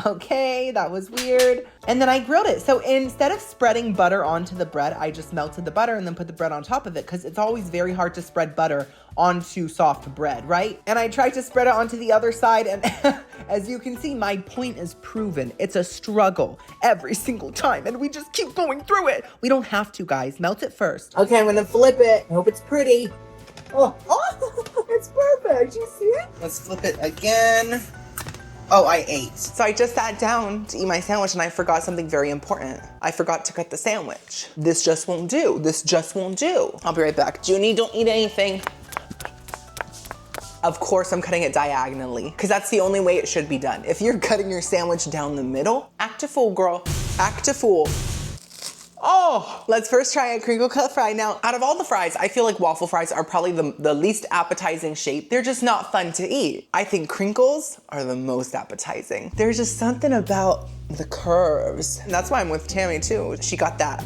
Okay, that was weird. And then I grilled it. So instead of spreading butter onto the bread, I just melted the butter and then put the bread on top of it because it's always very hard to spread butter onto soft bread, right? And I tried to spread it onto the other side and as you can see, my point is proven. It's a struggle every single time and we just keep going through it. We don't have to, guys. Melt it first. Okay, I'm gonna flip it. I hope it's pretty. Oh, it's perfect. You see it? Let's flip it again. Oh, I ate. So I just sat down to eat my sandwich and I forgot something very important. I forgot to cut the sandwich. This just won't do. This just won't do. I'll be right back. Junie, don't eat anything. Of course I'm cutting it diagonally because that's the only way it should be done. If you're cutting your sandwich down the middle, act a fool, girl. Act a fool. Oh, let's first try a crinkle cut fry. Now, out of all the fries, I feel like waffle fries are probably the least appetizing shape. They're just not fun to eat. I think crinkles are the most appetizing. There's just something about the curves. And that's why I'm with Tammy too. She got that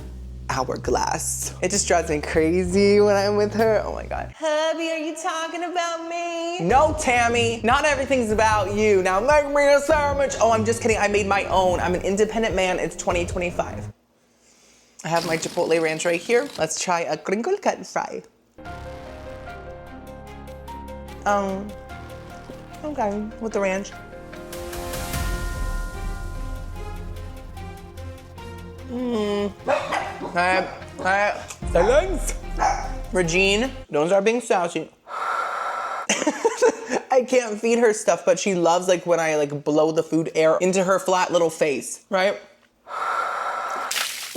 hourglass. It just drives me crazy when I'm with her. Oh my God. Hubby, are you talking about me? No, Tammy, not everything's about you. Now make me a sandwich. Oh, I'm just kidding. I made my own. I'm an independent man. It's 2025. I have my Chipotle ranch right here. Let's try a crinkle cut fry. Okay, with the ranch. Silence. Regine, don't start being sassy. I can't feed her stuff, but she loves like when I like blow the food air into her flat little face, right?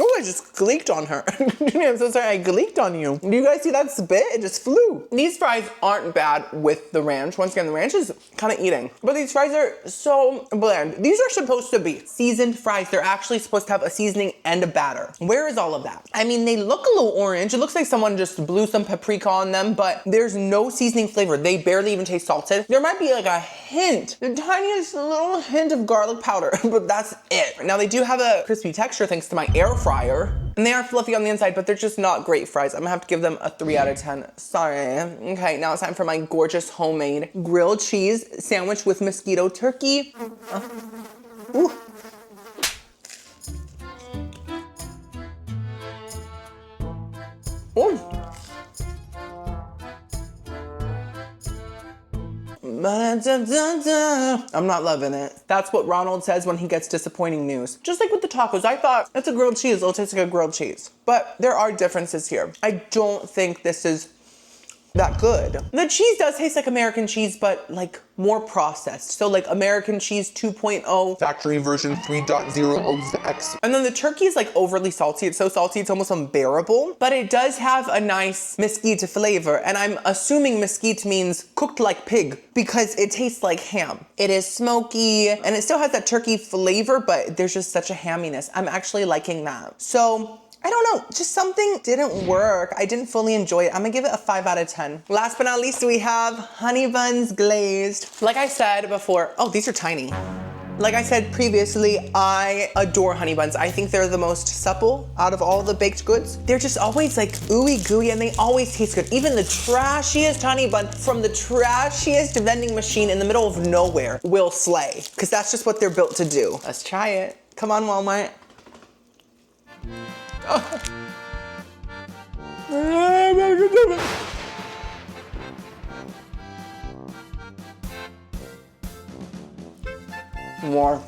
Oh, I just gleeked on her. I'm so sorry, I gleeked on you. Do you guys see that spit? It just flew. These fries aren't bad with the ranch. Once again, the ranch is kind of eating. But these fries are so bland. These are supposed to be seasoned fries. They're actually supposed to have a seasoning and a batter. Where is all of that? I mean, they look a little orange. It looks like someone just blew some paprika on them, but there's no seasoning flavor. They barely even taste salted. There might be like a hint, the tiniest little hint of garlic powder, but that's it. Now they do have a crispy texture thanks to my air fryer. And they are fluffy on the inside, but they're just not great fries. I'm gonna have to give them a 3 out of 10. Sorry. Okay, now it's time for my gorgeous homemade grilled cheese sandwich with mosquito turkey. Ooh. Ooh. I'm not loving it. That's what Ronald says when he gets disappointing news. Just like with the tacos, I thought it's a grilled cheese, it'll taste like a grilled cheese. But there are differences here. I don't think this is that good. The cheese does taste like American cheese, but like more processed. So like American cheese 2.0. Factory version 3.0 owes the X. And then the turkey is like overly salty. It's so salty, it's almost unbearable. But it does have a nice mesquite flavor. And I'm assuming mesquite means cooked like pig because it tastes like ham. It is smoky and it still has that turkey flavor, but there's just such a hamminess. I'm actually liking that. So I don't know, just something didn't work. I didn't fully enjoy it. I'm gonna give it a 5 out of 10. Last but not least, we have honey buns glazed. Like I said before, oh, these are tiny. Like I said previously, I adore honey buns. I think they're the most supple out of all the baked goods. They're just always like ooey gooey and they always taste good. Even the trashiest honey bun from the trashiest vending machine in the middle of nowhere will slay. Because that's just what they're built to do. Let's try it. Come on, Walmart. Oh. More.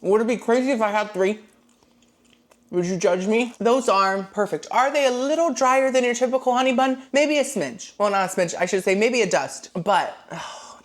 Would it be crazy if I had 3? Would you judge me? Those are perfect. Are they a little drier than your typical honey bun? Maybe a smidge. Well, not a smidge, I should say maybe a dust. But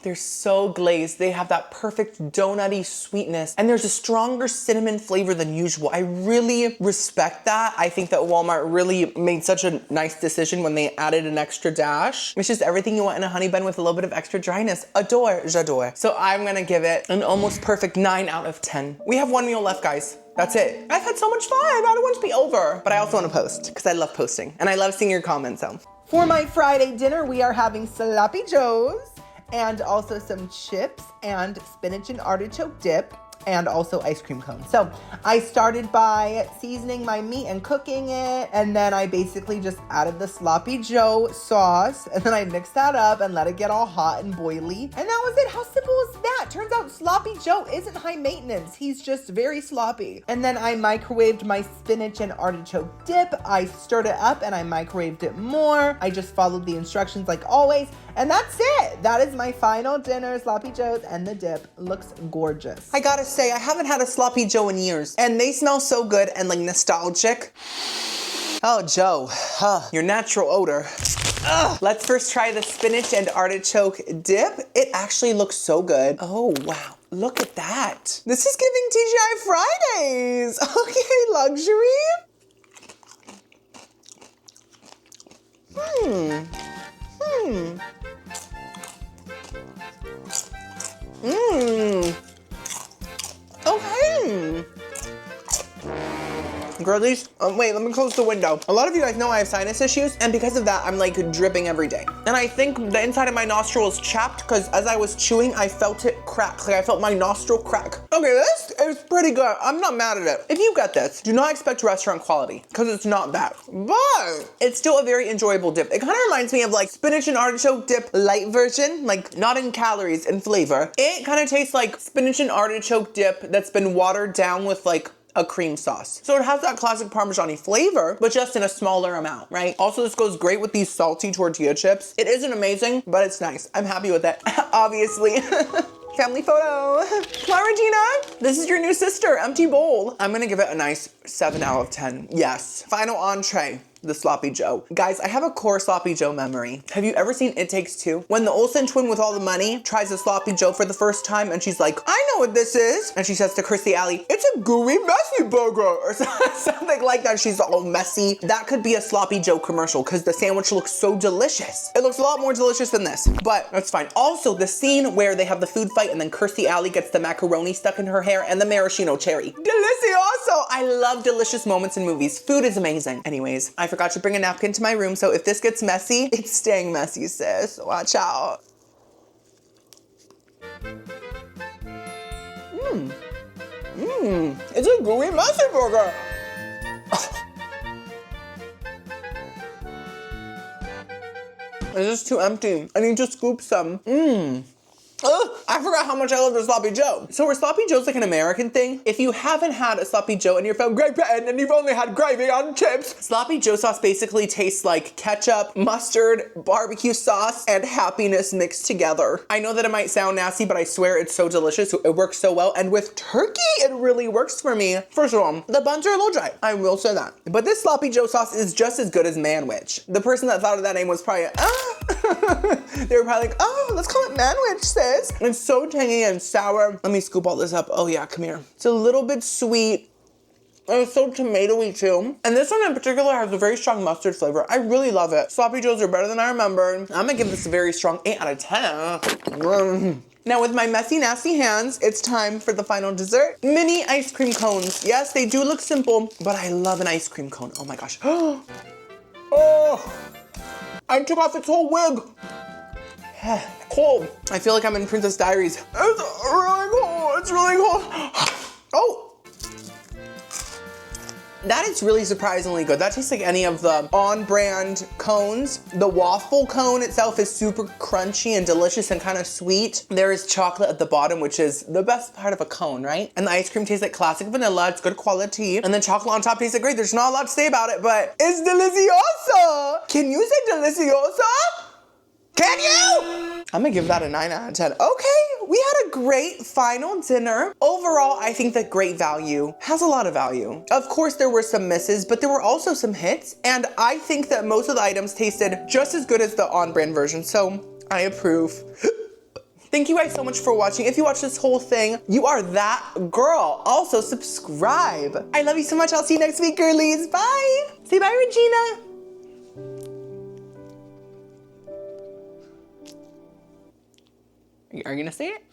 they're so glazed. They have that perfect donutty sweetness. And there's a stronger cinnamon flavor than usual. I really respect that. I think that Walmart really made such a nice decision when they added an extra dash. It's just everything you want in a honey bun with a little bit of extra dryness. Adore, j'adore. So I'm gonna give it an almost perfect 9 out of 10. We have 1 meal left, guys. That's it. I've had so much fun. I don't want it to be over. But I also want to post because I love posting and I love seeing your comments. So For my Friday dinner, we are having Sloppy Joes and also some chips and spinach and artichoke dip and also ice cream cones. So I started by seasoning my meat and cooking it, and then I basically just added the Sloppy Joe sauce, and then I mixed that up and let it get all hot and boily, and that was it. How simple is that? Turns out Sloppy Joe isn't high maintenance. He's just very sloppy. And then I microwaved my spinach and artichoke dip. I stirred it up and I microwaved it more. I just followed the instructions like always, and that's it. That is my final dinner, Sloppy Joes, and the dip looks gorgeous. I gotta say, I haven't had a Sloppy Joe in years, and they smell so good and like nostalgic. Oh, Joe, your natural odor. Let's first try the spinach and artichoke dip. It actually looks so good. Oh, wow. Look at that. This is giving TGI Fridays. Okay, luxury. Okay. Girlies, wait, let me close the window. A lot of you guys know I have sinus issues, and because of that, I'm like dripping every day. And I think the inside of my nostril is chapped because as I was chewing, I felt it crack. Like I felt my nostril crack. Okay, this is pretty good. I'm not mad at it. If you get this, do not expect restaurant quality because it's not that. But it's still a very enjoyable dip. It kind of reminds me of like spinach and artichoke dip light version, like not in calories and flavor. It kind of tastes like spinach and artichoke dip that's been watered down with like a cream sauce. So it has that classic Parmesan-y flavor, but just in a smaller amount, right? Also, this goes great with these salty tortilla chips. It isn't amazing, but it's nice. I'm happy with it, obviously. Family photo. Clara Gina, this is your new sister, empty bowl. I'm gonna give it a nice 7 out of 10. Yes. Final entree. The Sloppy Joe. Guys, I have a core Sloppy Joe memory. Have you ever seen It Takes Two? When the Olsen twin with all the money tries a Sloppy Joe for the first time and she's like, I know what this is. And she says to Chrissy Alley, it's a gooey messy burger or something like that. She's all messy. That could be a Sloppy Joe commercial because the sandwich looks so delicious. It looks a lot more delicious than this, but that's fine. Also, the scene where they have the food fight and then Kirstie Alley gets the macaroni stuck in her hair and the maraschino cherry. Delicioso! I love delicious moments in movies. Food is amazing. Anyways, I forgot to bring a napkin to my room, so if this gets messy, it's staying messy, sis. Watch out. It's a gooey messy burger. It's just too empty. I need to scoop some. Ugh, I forgot how much I love the Sloppy Joe. So are Sloppy Joes like an American thing? If you haven't had a Sloppy Joe and you're from Great Britain and you've only had gravy on chips, Sloppy Joe sauce basically tastes like ketchup, mustard, barbecue sauce, and happiness mixed together. I know that it might sound nasty, but I swear it's so delicious. It works so well. And with turkey, it really works for me. First of all, the buns are a little dry. I will say that. But this Sloppy Joe sauce is just as good as Manwich. The person that thought of that name was probably, they were probably like, oh, let's call it Manwich, sis. It's so tangy and sour. Let me scoop all this up. Oh yeah, come here. It's a little bit sweet. And it's so tomatoey too. And this one in particular has a very strong mustard flavor. I really love it. Sloppy Joes are better than I remember. I'm gonna give this a very strong 8 out of 10. Now with my messy, nasty hands, it's time for the final dessert. Mini ice cream cones. Yes, they do look simple, but I love an ice cream cone. Oh my gosh. Oh, I took off its whole wig. Cold. I feel like I'm in Princess Diaries. It's really cold. It's really cold. Oh. That is really surprisingly good. That tastes like any of the on-brand cones. The waffle cone itself is super crunchy and delicious and kind of sweet. There is chocolate at the bottom, which is the best part of a cone, right? And the ice cream tastes like classic vanilla. It's good quality. And the chocolate on top tastes like great. There's not a lot to say about it, but it's delicioso. Can you say delicioso? Can you? I'm gonna give that a 9 out of 10. Okay, we had a great final dinner. Overall, I think that great value has a lot of value. Of course, there were some misses, but there were also some hits. And I think that most of the items tasted just as good as the on-brand version. So I approve. Thank you guys so much for watching. If you watched this whole thing, you are that girl. Also, subscribe. I love you so much. I'll see you next week, girlies. Bye. Say bye, Regina. Are you gonna say it?